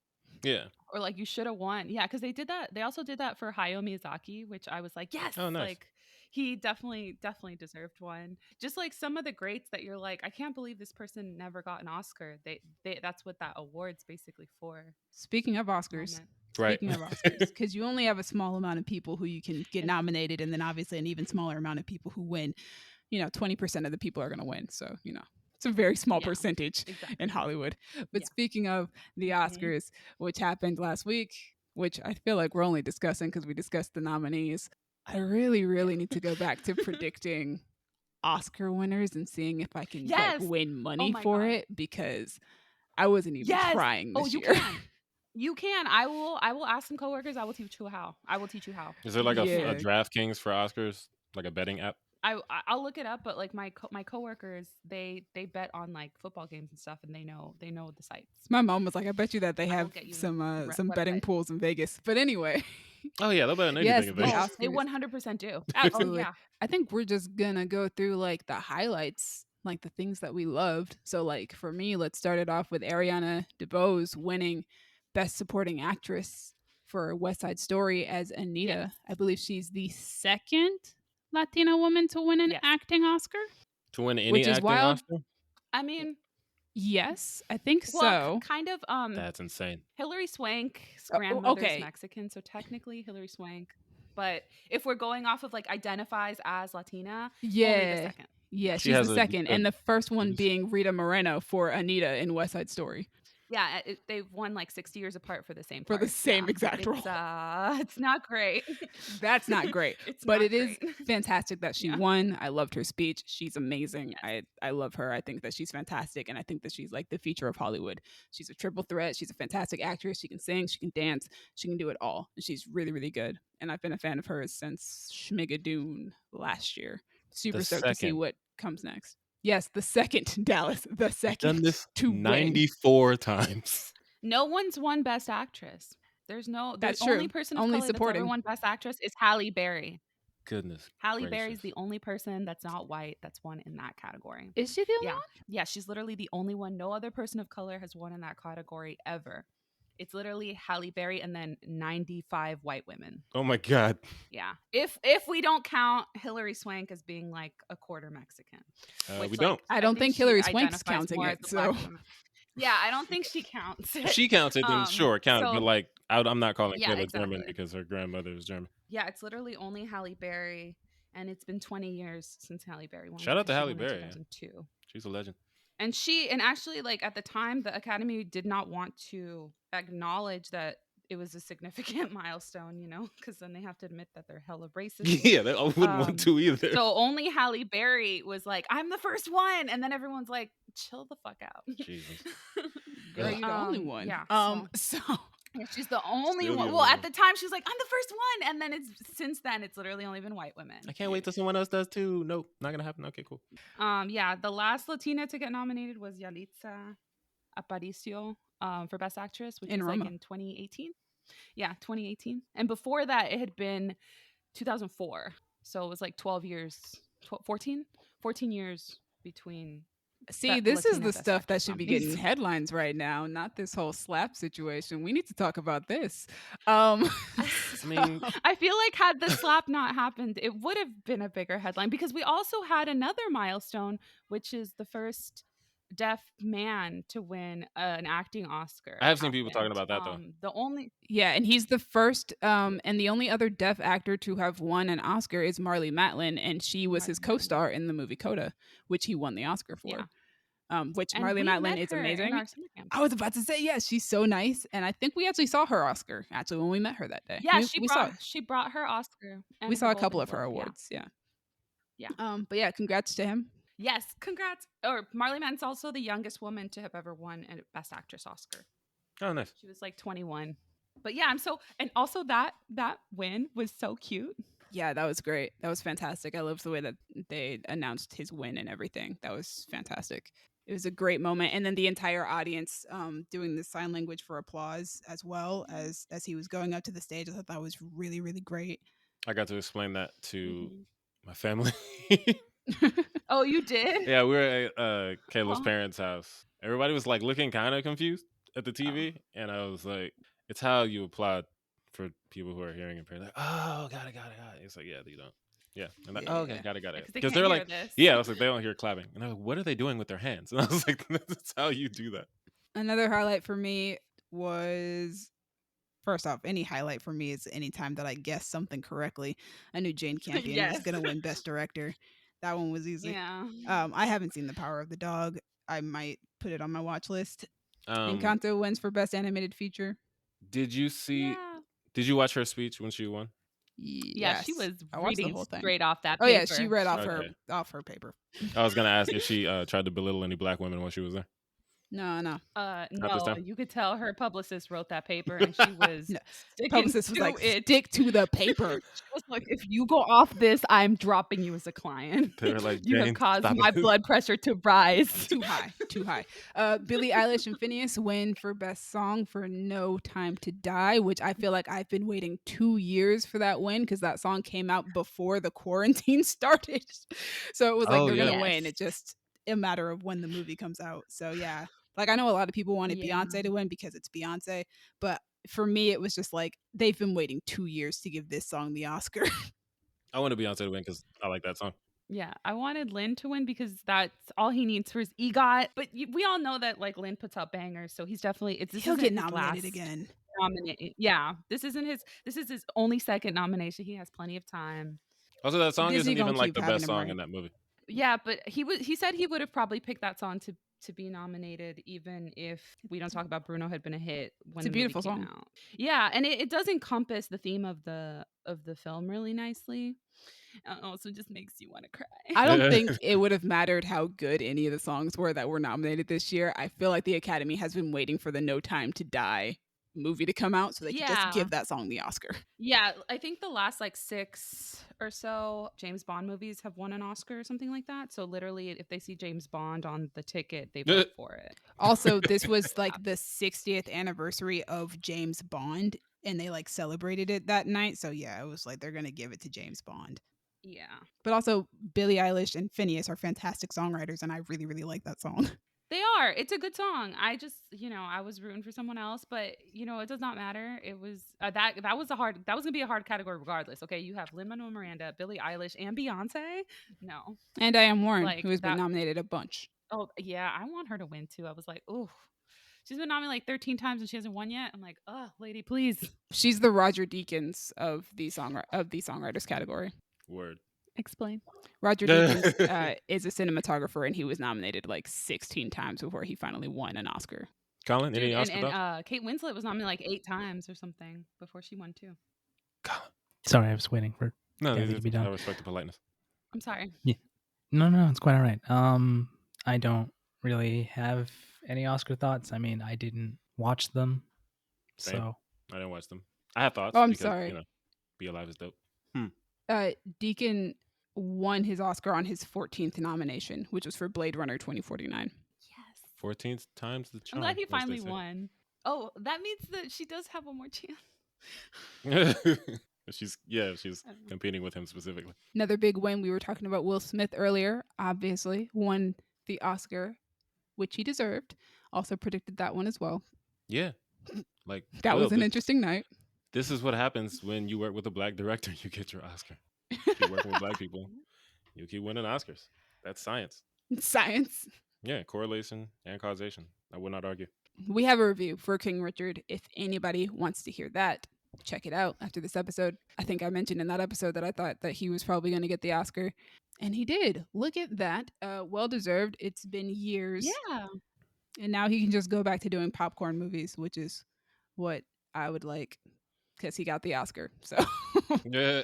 Yeah. Or like you should have won. Yeah, because they did that. They also did that for Hayao Miyazaki, which I was like, yes. Oh, nice. Like he definitely deserved one. Just like some of the greats that you're like, I can't believe this person never got an Oscar. They that's what that award's basically for. Speaking of Oscars. Right. Speaking of Oscars, because you only have a small amount of people who you can get nominated, and then obviously an even smaller amount of people who win. 20% of the people are going to win. So, it's a very small percentage in Hollywood. But speaking of the Oscars, which happened last week, which I feel like we're only discussing because we discussed the nominees, I really, really need to go back to predicting Oscar winners and seeing if I can win money for it, because I wasn't even trying this year. You can. I will ask some coworkers. I will teach you how. Is there like a DraftKings for Oscars, like a betting app? I'll look it up, but like my coworkers, they bet on like football games and stuff, and they know the sites. My mom was like, I bet you that they have some betting pools in Vegas. But anyway. Oh yeah, they'll bet on anything in Vegas. They 100% do. Absolutely. Yeah. I think we're just gonna go through like the highlights, like the things that we loved. So like for me, let's start it off with Ariana DeBose winning Best Supporting Actress for West Side Story as Anita. Yes. I believe she's the second Latina woman to win an acting Oscar. To win any acting Oscar? I mean, yes, I think so. Kind of. That's insane. Hilary Swank's grandmother is Mexican, so technically Hilary Swank. But if we're going off of like identifies as Latina, only the second. Yeah, she's the second, and the first one being Rita Moreno for Anita in West Side Story. Yeah, they've won like 60 years apart for the same part. For the same exact role. It's not great. That's not great. But it is fantastic that she won. I loved her speech. She's amazing. Yes. I love her. I think that she's fantastic. And I think that she's like the future of Hollywood. She's a triple threat. She's a fantastic actress. She can sing. She can dance. She can do it all. And she's really, really good. And I've been a fan of hers since Schmigadoon last year. Super stoked to see what comes next. Yes, the second, Dallas. The second. I've done this 94 times. No one's won Best Actress. There's that's the only person of only color supporting. that's ever won Best Actress is Halle Berry. Goodness. Halle Berry's the only person that's not white that's won in that category. Is she the only one? Yeah, she's literally the only one. No other person of color has won in that category ever. It's literally Halle Berry and then 95 white women. Oh my God. Yeah. If we don't count Hilary Swank as being like a quarter Mexican. We don't. I don't think Hilary Swank's counting it. So. Yeah, I don't think she counts. If she counts it, then sure, count it. But like, I'm not calling Kayla German because her grandmother is German. Yeah, it's literally only Halle Berry. And it's been 20 years since Halle Berry won. Shout out to Halle Berry. 2002. She's a legend. And actually, like at the time, the Academy did not want to acknowledge that it was a significant milestone, because then they have to admit that they're hella racist. Yeah, I wouldn't want to either. So only Halle Berry was like, I'm the first one. And then everyone's like, chill the fuck out. Jesus. Girl, Ugh. you're the only one. Yeah. So Yeah, she's the only Still the one. only Well, at one. the time, she was like, "I'm the first one," and then since then, it's literally only been white women. I can't wait till someone else does too. Nope, not gonna happen. Okay, cool. Yeah, the last Latina to get nominated was Yalitza Aparicio for Best Actress, which In was Roma. like in 2018. Yeah, 2018. And before that, it had been 2004. So it was like 12 years, 14 years between. see, this is Latina the Best stuff that Actress should be nominees. getting headlines right now, not this whole slap situation. We need to talk about this. I mean- I feel like had the slap not happened, it would have been a bigger headline because we also had another milestone, which is the first deaf man to win an acting Oscar. I have seen people talking happened. about that, though. The only yeah, and he's the first and the only other deaf actor to have won an Oscar is Marlee Matlin, and she was his Marlee Matlin. co-star in the movie Coda, which he won the Oscar for. Yeah. Which and Marlee we Matlin met is her in amazing. our summer camp. I was about to say, yes, she's so nice, and I think we actually saw her Oscar actually when we met her that day. Yeah, we saw she brought her Oscar. And we her saw a couple Golden of her Globe, yeah. awards. Yeah. Yeah. But yeah, congrats to him. Yes, congrats. Or Marlee Matlin's also the youngest woman to have ever won a Best Actress Oscar. Oh, nice. She was like 21. But yeah, and also that win was so cute. Yeah, that was great. That was fantastic. I loved the way that they announced his win and everything. That was fantastic. It was a great moment, and then the entire audience doing the sign language for applause as well as he was going up to the stage. I thought that was really, really great. I got to explain that to my family. Oh, you did? Yeah, we were at Caleb's Oh. parents' house. Everybody was like looking kind of confused at the TV, and I was like, "It's how you applaud for people who are hearing impaired." Like, oh, got it. It's like, yeah, you don't. Yeah, and like, oh, okay, got it. Because They're like, this. yeah, I was like, they don't hear clapping, and I was like, what are they doing with their hands? And I was like, that's how you do that. Another highlight for me was, first off, any highlight for me is any time that I guessed something correctly. I knew Jane Campion was Yes. going to win Best Director. That one was easy. Yeah. I haven't seen The Power of the Dog. I might put it on my watch list. Um, Encanto wins for Best Animated Feature. did you see? Yeah. Did you watch her speech when she won? Yeah, she was I watched the reading whole thing. straight off that Oh paper. yeah, she read off Okay. her paper. I was gonna ask if she tried to belittle any black women when she was there. No. this No, time? you could tell her publicist wrote that paper and she was No. sticking Publicist was to like, it. stick to the paper. She was like, if you go off this, I'm dropping you as a client. They were like, You have "Jane, caused stop my it." blood pressure to rise. Too high. Billie Eilish and Phineas win for Best Song for No Time to Die, which I feel like I've been waiting 2 years for that win because that song came out before the quarantine started. So it was like Oh, they're gonna yes. win. It's just a matter of when the movie comes out. So yeah. Like I know a lot of people wanted Yeah. Beyonce to win because it's Beyonce, but for me it was just like they've been waiting 2 years to give this song the Oscar. I want Beyonce to win because I like that song. Yeah, I wanted Lin to win because that's all he needs for his EGOT. But we all know that like Lin puts out bangers, so he's definitely He'll get nominated again. Yeah, this is his only second nomination. He has plenty of time. Also, that song Disney isn't even gonna like keep the having best him song right. in that movie. Yeah, but he said he would have probably picked that song to be nominated even if We Don't Talk About Bruno had been a hit when It's a the movie beautiful came song. out. Yeah, and it does encompass the theme of the film really nicely. It also just makes you want to cry. I don't think it would have mattered how good any of the songs were that were nominated this year. I feel like the Academy has been waiting for the No Time to Die movie to come out so they can Yeah. just give that song the Oscar. Yeah, I think the last like 6 or so James Bond movies have won an Oscar or something like that. So literally, if they see James Bond on the ticket, they vote for it. Also, this was like the 60th anniversary of James Bond, and they like celebrated it that night. So yeah, it was like they're gonna give it to James Bond. Yeah. But also, Billie Eilish and Phineas are fantastic songwriters, and I really, really like that song. They are. It's a good song. I just, I was rooting for someone else, but it does not matter. It was that was gonna be a hard category regardless. Okay, you have Lin-Manuel Miranda, Billie Eilish, and Beyonce. No. And Diane Warren, Like, who has been that- nominated a bunch. Oh yeah, I want her to win too. I was like, oh, she's been nominated like 13 times and she hasn't won yet. I'm like, oh, lady, please. She's the Roger Deakins of the songwriters category. Word. Explain. Roger Deakins is a cinematographer, and he was nominated like 16 times before he finally won an Oscar. Colin, any Dude, Oscar thoughts? and Kate Winslet was nominated like 8 times or something before she won too. Colin. Sorry, I was waiting for. No, Gabby to be done. I respect the politeness. I'm sorry. No, it's quite all right. I don't really have any Oscar thoughts. I mean, I didn't watch them, Same. so I didn't watch them. I have thoughts Oh, I'm because sorry. Be Alive is dope. Deacon won his Oscar on his 14th nomination, which was for Blade Runner 2049. Yes. 14 times the charm. I'm glad he as they finally say. won. Oh, that means that she does have one more chance. she's competing with him specifically. Another big win. We were talking about Will Smith earlier. Obviously, won the Oscar, which he deserved. Also predicted that one as well. Yeah, like That was an interesting night. This is what happens when you work with a black director. You get your Oscar. Keep working with black people, you keep winning Oscars. That's science. Science. Yeah, correlation and causation. I would not argue. We have a review for King Richard. If anybody wants to hear that, check it out after this episode. I think I mentioned in that episode that I thought that he was probably going to get the Oscar. And he did. Look at that. Well deserved. It's been years. Yeah. And now he can just go back to doing popcorn movies, which is what I would like because he got the Oscar. So Yeah.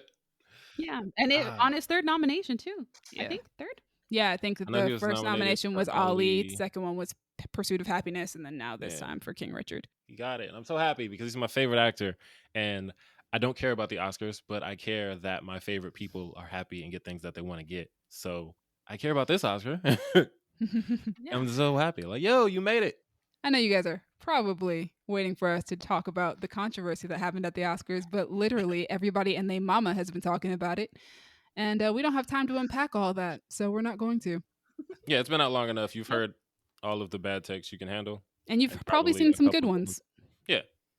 Yeah. And on his third nomination too. Yeah. I think third. Yeah, I think that I know he the was first nominated nomination for was Ali. Ali. The second one was Pursuit of Happiness. And then now this Yeah. time for King Richard. He got it. And I'm so happy because he's my favorite actor. And I don't care about the Oscars, but I care that my favorite people are happy and get things that they want to get. So I care about this Oscar. Yeah. I'm so happy. Like, yo, you made it. I know you guys are probably waiting for us to talk about the controversy that happened at the Oscars, but literally everybody and their mama has been talking about it. And we don't have time to unpack all that, so we're not going to. Yeah, it's been out long enough. You've heard all of the bad takes you can handle. And you've And probably probably seen a some couple good of ones.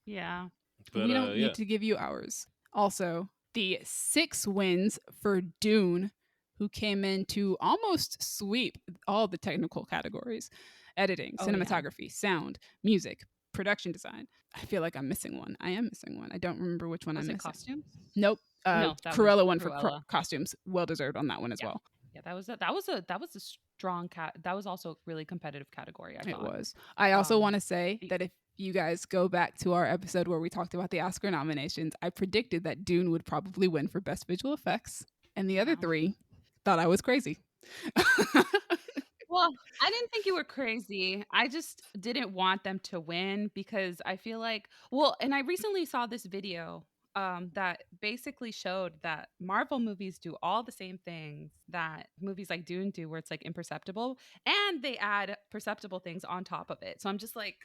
Yeah. But We don't yeah. need to give you ours. Also, the 6 wins for Dune, who came in to almost sweep all the technical categories: editing, Oh, yeah. cinematography, sound, music, production design. I feel like I'm missing one. I am missing one. I don't remember which one Was I'm it missing. costumes? Nope. No, that was Cruella won for Cruella. costumes. Well deserved on that one as Yeah. well. Yeah, that was a strong that was also a really competitive category, I It thought. was. I also Um, want to say that if you guys go back to our episode where we talked about the Oscar nominations, I predicted that Dune would probably win for Best Visual Effects, and the other Yeah. 3 thought I was crazy. Well, I didn't think you were crazy. I just didn't want them to win because I feel like, and I recently saw this video that basically showed that Marvel movies do all the same things that movies like Dune do, where it's like imperceptible, and they add perceptible things on top of it. So I'm just like,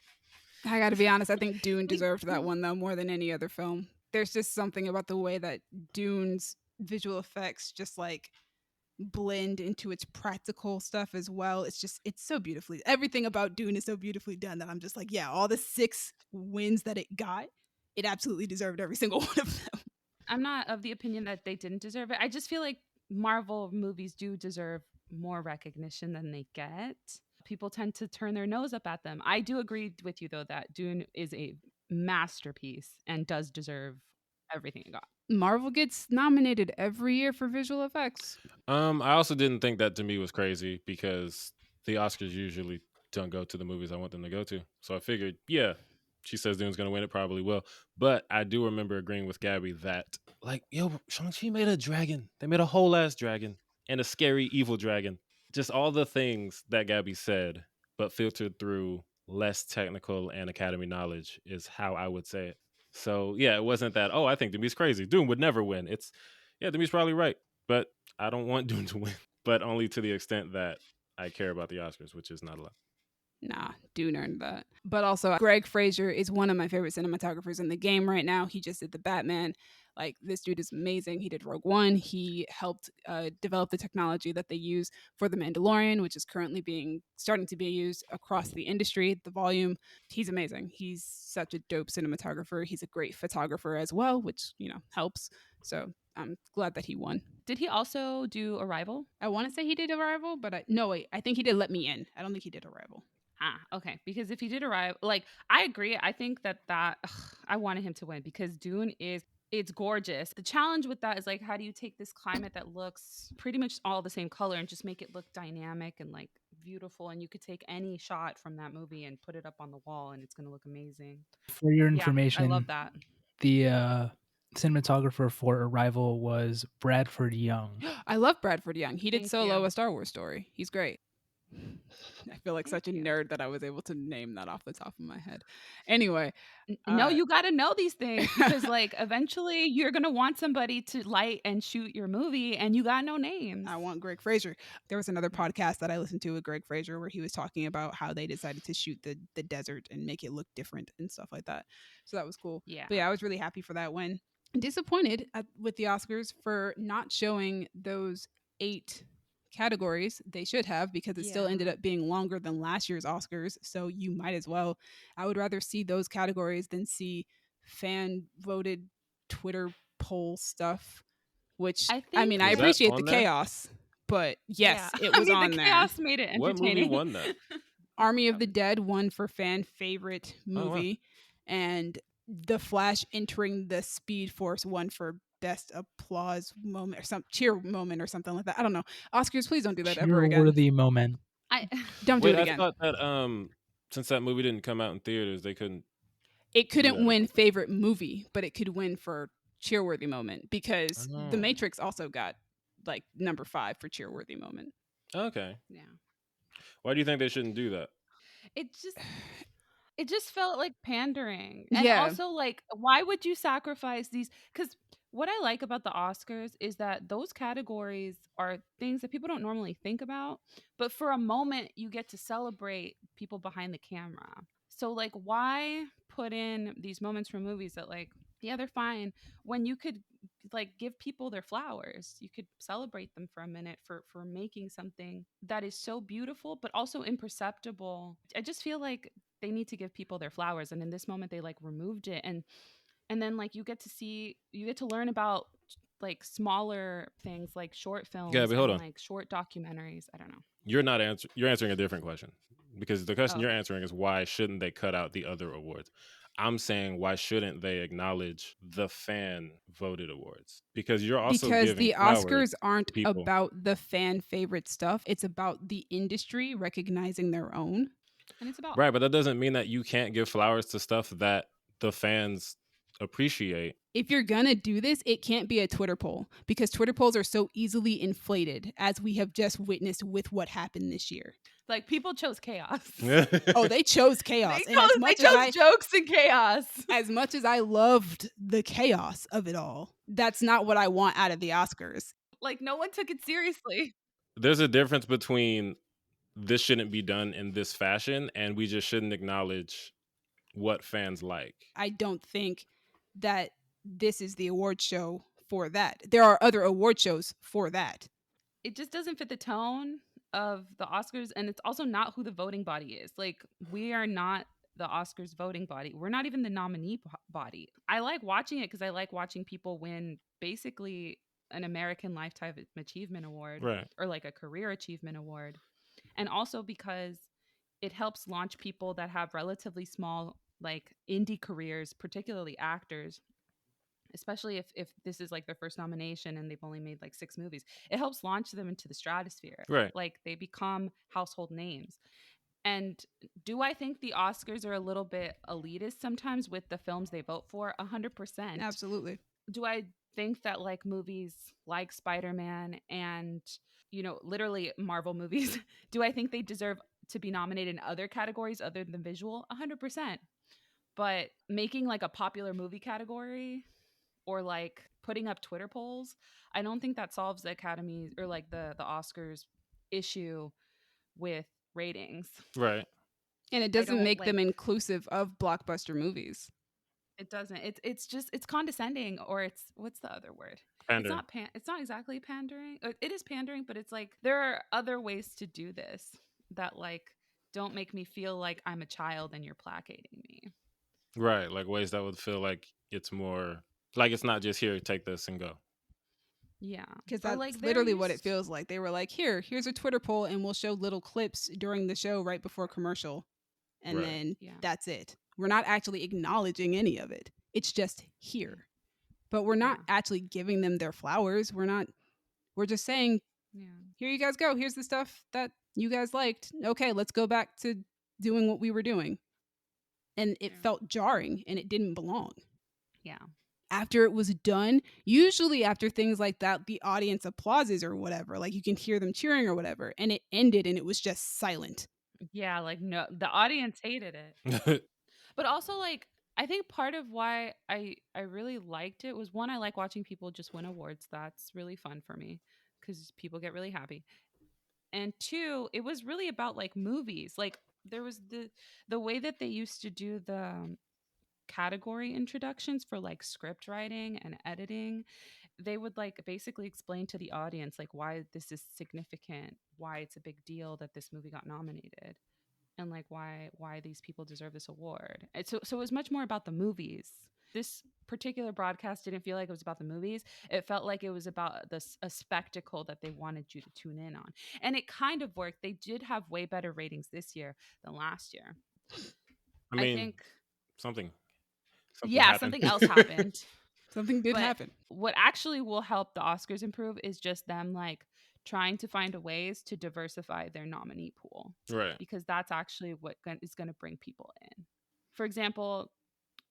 I got to be honest, I think Dune deserved that one though more than any other film. There's just something about the way that Dune's visual effects just like blend into its practical stuff as well. It's so beautifully, everything about Dune is so beautifully done that I'm just like, yeah, all the 6 wins that it got, it absolutely deserved every single one of them. I'm not of the opinion that they didn't deserve it. I just feel like Marvel movies do deserve more recognition than they get. People tend to turn their nose up at them. I do agree with you though that Dune is a masterpiece and does deserve everything it got. Marvel gets nominated every year for visual effects. I also didn't think that to me was crazy because the Oscars usually don't go to the movies I want them to go to. So I figured, yeah, she says Dune's going to win, it probably will. But I do remember agreeing with Gabby that, like, yo, Shang-Chi made a dragon. They made a whole ass dragon and a scary evil dragon. Just all the things that Gabby said, but filtered through less technical and Academy knowledge is how I would say it. So yeah, it wasn't that, oh, I think Demi's crazy. Dune would never win. It's, yeah, Demi's probably right. But I don't want Dune to win. But only to the extent that I care about the Oscars, which is not a lot. Nah, Dune earned that. But also, Greg Fraser is one of my favorite cinematographers in the game right now. He just did the Batman. Like, this dude is amazing. He did Rogue One. He helped develop the technology that they use for The Mandalorian, which is currently starting to be used across the industry, the volume. He's amazing. He's such a dope cinematographer. He's a great photographer as well, which, helps. So I'm glad that he won. Did he also do Arrival? I want to say he did Arrival, but no, wait. I think he did Let Me In. I don't think he did Arrival. Okay. Because if he did Arrival, like, I agree. I think that I wanted him to win because Dune it's gorgeous. The challenge with that is, like, how do you take this climate that looks pretty much all the same color and just make it look dynamic and, like, beautiful? And you could take any shot from that movie and put it up on the wall and it's going to look amazing. For your information, I love that. The cinematographer for Arrival was Bradford Young. I love Bradford Young. He did Thank Solo, you. A Star Wars Story. He's great. I feel like such a Yeah. nerd that I was able to name that off the top of my head. Anyway, No, you got to know these things because, like, eventually you're going to want somebody to light and shoot your movie, and you got no names. I want Greg Fraser. There was another podcast that I listened to with Greg Fraser where he was talking about how they decided to shoot the desert and make it look different and stuff like that. So that was cool. Yeah. But yeah, I was really happy for that win. Disappointed with the Oscars for not showing those 8 categories they should have, because it still ended Yeah. up being longer than last year's Oscars. So you might as well. I would rather see those categories than see fan voted Twitter poll stuff, which I I think mean, I Was that appreciate the on there? chaos, but yes, Yeah. it was I mean, on the there. chaos made it What movie entertaining. won that? Army of the Dead won for fan favorite Oh, wow. movie, and The Flash entering the Speed Force won for best applause moment or some cheer moment or something like that. I don't know. Oscars, please don't do that ever again. Cheer-worthy moment. Don't do Wait, it I again. thought that since that movie didn't come out in theaters, they couldn't. It couldn't that or win something. favorite movie, but it could win for cheerworthy moment, because The Oh. Matrix also got like number 5 for cheerworthy moment. Okay. Yeah. Why do you think they shouldn't do that? It just felt like pandering. And Yeah. also, like, why would you sacrifice these? Because what I like about the Oscars is that those categories are things that people don't normally think about. But for a moment, you get to celebrate people behind the camera. So, like, why put in these moments from movies that, like, yeah, they're fine, when you could, like, give people their flowers? You could celebrate them for a minute for making something that is so beautiful but also imperceptible. I just feel like they need to give people their flowers, and in this moment they like removed it, and then like you get to learn about like smaller things like short films Yeah, but hold and on. like short documentaries. I don't know. You're not answering. You're answering a different question, because the question Oh, you're okay. answering is why shouldn't they cut out the other awards? I'm saying why shouldn't they acknowledge the fan voted awards? Because you're also Because giving the flowers Oscars to aren't people. about the fan favorite stuff. It's about the industry recognizing their own. And it's about Right, but that doesn't mean that you can't give flowers to stuff that the fans appreciate. If you're gonna do this, it can't be a Twitter poll, because Twitter polls are so easily inflated, as we have just witnessed with what happened this year. like people chose chaos. Oh, they chose chaos. They And as chose, much they chose as jokes and chaos. as much as I loved the chaos of it all, that's not what I want out of the Oscars. Like no one took it seriously. There's a difference between this shouldn't be done in this fashion and we just shouldn't acknowledge what fans like. I don't think that this is the award show for that. There are other award shows for that. It just doesn't fit the tone of the Oscars, and it's also not who the voting body is. Like, we are not the Oscars voting body. We're not even the nominee body. I like watching it because I like watching people win basically an American Lifetime Achievement Award, Right. or like a Career Achievement Award. And also because it helps launch people that have relatively small, like, indie careers, particularly actors, especially if this is like their first nomination and they've only made like 6 movies. It helps launch them into the stratosphere. Right. Like they become household names. And do I think the Oscars are a little bit elitist sometimes with the films they vote for? 100%. Absolutely. Do I think that like movies like Spider-Man and, you know, literally Marvel movies, do I think they deserve to be nominated in other categories other than visual? 100%. But making like a popular movie category or like putting up Twitter polls, I don't think that solves the Academy or like the Oscars issue with ratings. Right. And it doesn't make them inclusive of blockbuster movies. It doesn't. It's just it's condescending, or it's what's the other word? Pandering. It's not exactly pandering. It is pandering, but it's like there are other ways to do this that like don't make me feel like I'm a child and you're placating me. Right. Like ways that would feel like it's more like it's not just here, take this and go. Yeah. Because Or, that's like, literally what it feels like. They were like, here's a Twitter poll, and we'll show little clips during the show right before commercial. And Right. then Yeah. that's it. We're not actually acknowledging any of it. It's just here. But we're not actually giving them their flowers. We're just saying, Yeah. here you guys go. Here's the stuff that you guys liked. Okay, let's go back to doing what we were doing. And it Yeah. felt jarring and it didn't belong. Yeah. after it was done, usually after things like that, the audience applauses or whatever. Like you can hear them cheering or whatever. And it ended and it was just silent. Yeah, like no, the audience hated it. But also like I think part of why I really liked it was one, I like watching people just win awards. That's really fun for me cuz people get really happy. And two, it was really about like movies. Like there was the way that they used to do the category introductions for like script writing and editing. They would like basically explain to the audience like why this is significant, why it's a big deal that this movie got nominated, and like why these people deserve this award. And so it was much more about the movies. This particular broadcast didn't feel like it was about the movies. It felt like it was about a spectacle that they wanted you to tune in on. And it kind of worked. They did have way better ratings this year than last year. I mean, think something yeah, something else happened. Something did But happen. what actually will help the Oscars improve is just them like trying to find ways to diversify their nominee pool, right. because that's actually what is going to bring people in. For example,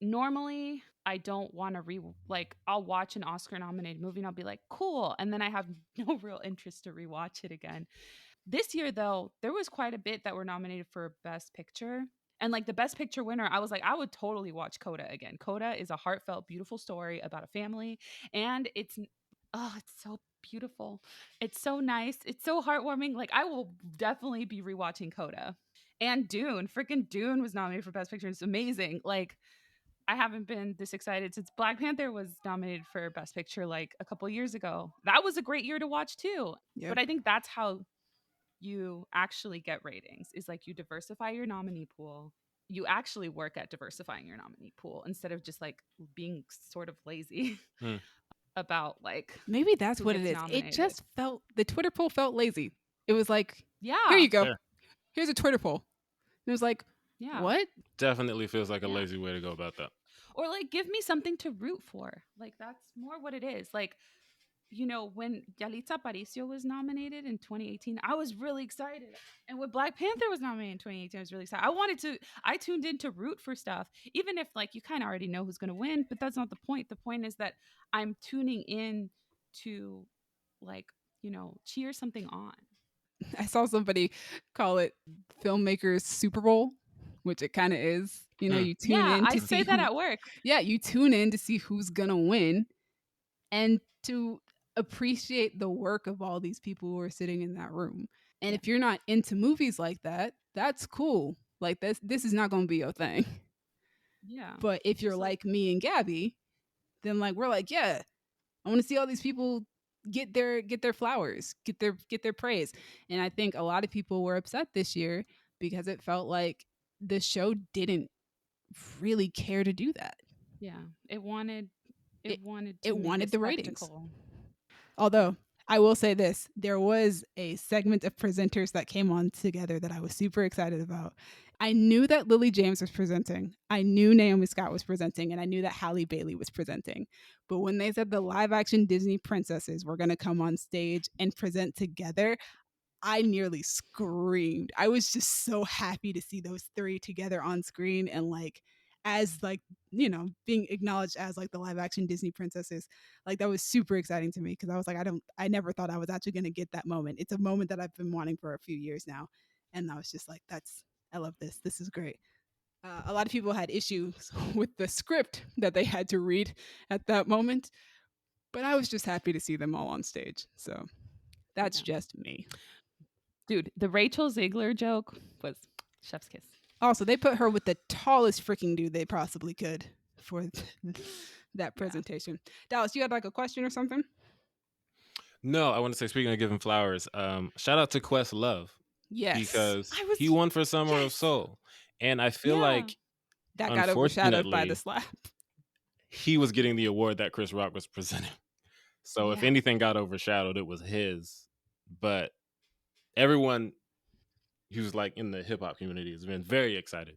normally I don't want to I'll watch an Oscar nominated movie and I'll be like, cool, and then I have no real interest to rewatch it again. This year though, there was quite a bit that were nominated for Best Picture. And like the Best Picture winner, I was like, I would totally watch Coda again. Coda is a heartfelt, beautiful story about a family, and it's so beautiful. It's so nice. It's so heartwarming. Like I will definitely be rewatching Coda. And Dune, freaking Dune was nominated for Best Picture. It's amazing. Like I haven't been this excited since Black Panther was nominated for Best Picture like a couple years ago. That was a great year to watch too. Yep. But I think that's how you actually get ratings, is like you diversify your nominee pool. You actually work at diversifying your nominee pool instead of just like being sort of lazy about like maybe that's who what it gets is. nominated. It just felt, the Twitter poll felt lazy. It was like, Yeah. here you go. Fair. Here's a Twitter poll. And it was like, Yeah. what? Definitely feels like a lazy way to go about that. Or like give me something to root for. Like that's more what it is. Like, you know, when Yalitza Aparicio was nominated in 2018, I was really excited. And when Black Panther was nominated in 2018, I was really excited. I tuned in to root for stuff, even if like you kind of already know who's going to win, but that's not the point. The point is that I'm tuning in to like, you know, cheer something on. I saw somebody call it filmmakers Super Bowl, which it kind of is. You know, you tune in to I see say that at work. Yeah, you tune in to see who's going to win and to appreciate the work of all these people who are sitting in that room. And if you're not into movies like that, that's cool. Like this is not going to be your thing. Yeah. But if you're like me and Gabby, then like we're like, yeah, I want to see all these people get their flowers, get their praise. And I think a lot of people were upset this year because it felt like the show didn't really care to do that. Yeah. It wanted the ratings. Although I will say this, there was a segment of presenters that came on together that I was super excited about. I knew that Lily James was presenting. I knew Naomi Scott was presenting, and I knew that Halle Bailey was presenting. But when they said the live action Disney princesses were going to come on stage and present together, I nearly screamed. I was just so happy to see those three together on screen and like as like, you know, being acknowledged as like the live action Disney princesses. Like that was super exciting to me because I was like, I never thought I was actually going to get that moment. It's a moment that I've been wanting for a few years now. And I was just like, I love this. This is great. A lot of people had issues with the script that they had to read at that moment, but I was just happy to see them all on stage. So that's just me. Dude, the Rachel Ziegler joke was chef's kiss. Also, they put her with the tallest freaking dude they possibly could for that presentation. Dallas, you had like a question or something? No, I want to say, speaking of giving flowers, shout out to Questlove. Yes. Because he won for Summer of Soul. And I feel like that got overshadowed by the slap. He was getting the award that Chris Rock was presenting. So if anything got overshadowed, it was his. But everyone who's like in the hip hop community has been very excited,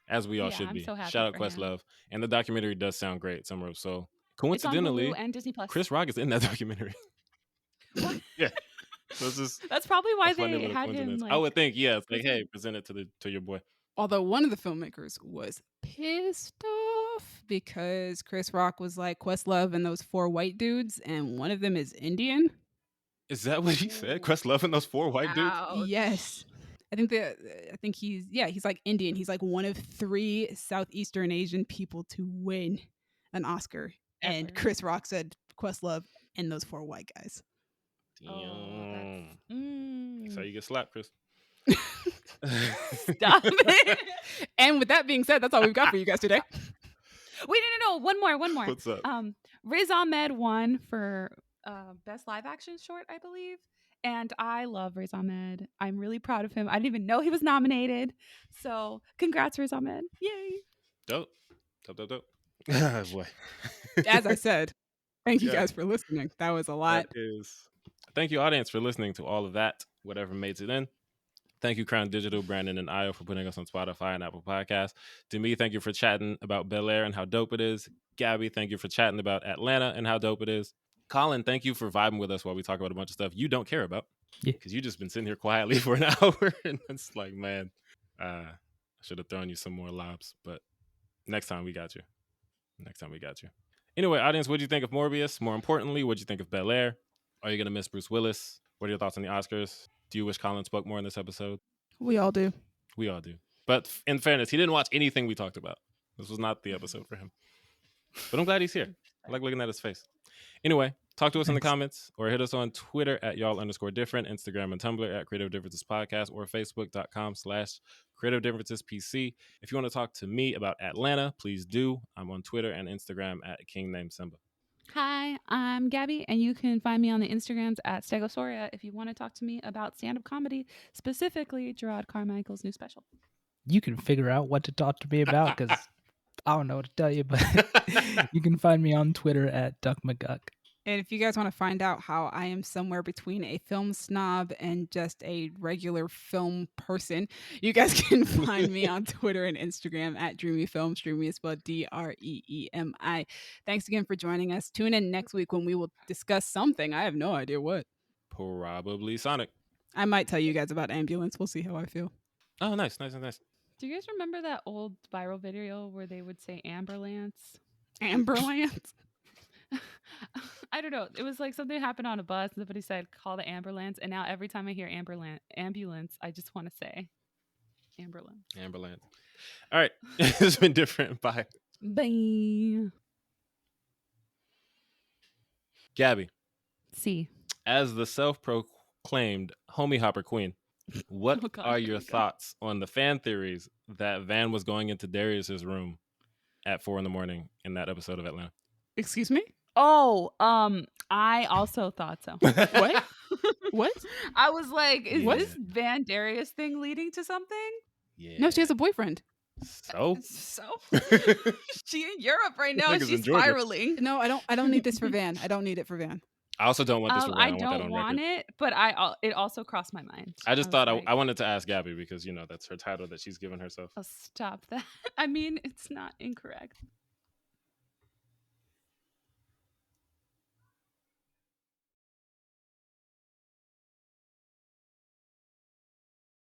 as we all should be. So shout out Questlove. And the documentary does sound great, Summer of Soul. Coincidentally, it's on Hulu and Disney Plus. Chris Rock is in that documentary. What? Yeah. So it's just that's probably why they had him. Like, I would think, yeah, it's like, hey, present it to your boy. Although one of the filmmakers was pissed off because Chris Rock was like Questlove and those 4 white dudes, and one of them is Indian. Is that what he said? Questlove and those 4 white dudes? Ouch. Yes. I think he's like Indian. He's like one of 3 Southeastern Asian people to win an Oscar. And Ever. Chris Rock said Questlove and those 4 white guys. Oh, Damn. That's how you get slapped, Chris. Stop it. And with that being said, that's all we've got for you guys today. Wait, no. One more. What's up? Riz Ahmed won for best live action short, I believe. And I love Riz Ahmed. I'm really proud of him. I didn't even know he was nominated. So congrats, Riz Ahmed. Yay. Dope. Boy. As I said, thank you Yeah. guys for listening. That was a lot. Thank you, audience, for listening to all of that, whatever made it in. Thank you, Crown Digital, Brandon, and Io for putting us on Spotify and Apple Podcasts. To me, thank you for chatting about Bel-Air and how dope it is. Gabby, thank you for chatting about Atlanta and how dope it is. Colin, thank you for vibing with us while we talk about a bunch of stuff you don't care about. Yeah. Because you just been sitting here quietly for an hour. And it's like, man, I should have thrown you some more lobs. But next time we got you. Anyway, audience, what do you think of Morbius? More importantly, what do you think of Bel-Air? Are you going to miss Bruce Willis? What are your thoughts on the Oscars? Do you wish Colin spoke more in this episode? We all do. We all do. But in fairness, he didn't watch anything we talked about. This was not the episode for him. But I'm glad he's here. I like looking at his face. Anyway, talk to us in the comments or hit us on Twitter at y'all_different, Instagram and Tumblr at Creative Differences Podcast, or Facebook.com/Creative Differences PC. If you want to talk to me about Atlanta, please do. I'm on Twitter and Instagram at King Named Simba. Hi, I'm Gabby, and you can find me on the Instagrams at Stegosaurus if you want to talk to me about stand-up comedy, specifically Jerrod Carmichael's new special. You can figure out what to talk to me about because I don't know what to tell you, but you can find me on Twitter at DuckMcGuck. And if you guys want to find out how I am somewhere between a film snob and just a regular film person, you guys can find me on Twitter and Instagram at Dreamy Films. Dreamy is spelled DREEMI. Thanks again for joining us. Tune in next week when we will discuss something. I have no idea what. Probably Sonic. I might tell you guys about Ambulance. We'll see how I feel. Oh, nice. Do you guys remember that old viral video where they would say Amberlance? Amberlance? I don't know. It was like something happened on a bus. Somebody said, call the ambulance. And now every time I hear ambulance, I just want to say Amberlance. All right. It's been different. Bye. Bye. Gabby, See. as the self-proclaimed homie hopper queen, what Oh, God, are here your we go. thoughts on the fan theories that Van was going into Darius's room at 4 a.m. in that episode of Atlanta? Excuse me? Oh, I also thought so. What? What? I was like, is What? this Van Darius thing leading to something? Yeah. No, she has a boyfriend. So? So she in Europe right now. Niggas in She's Georgia. spiraling. No, I don't need this for Van. I don't need it for Van. I also don't want this for I Van. don't want it, but it also crossed my mind. I just was thought like, I wanted to ask Gabby because, that's her title that she's given herself. oh, stop that. I mean, it's not incorrect.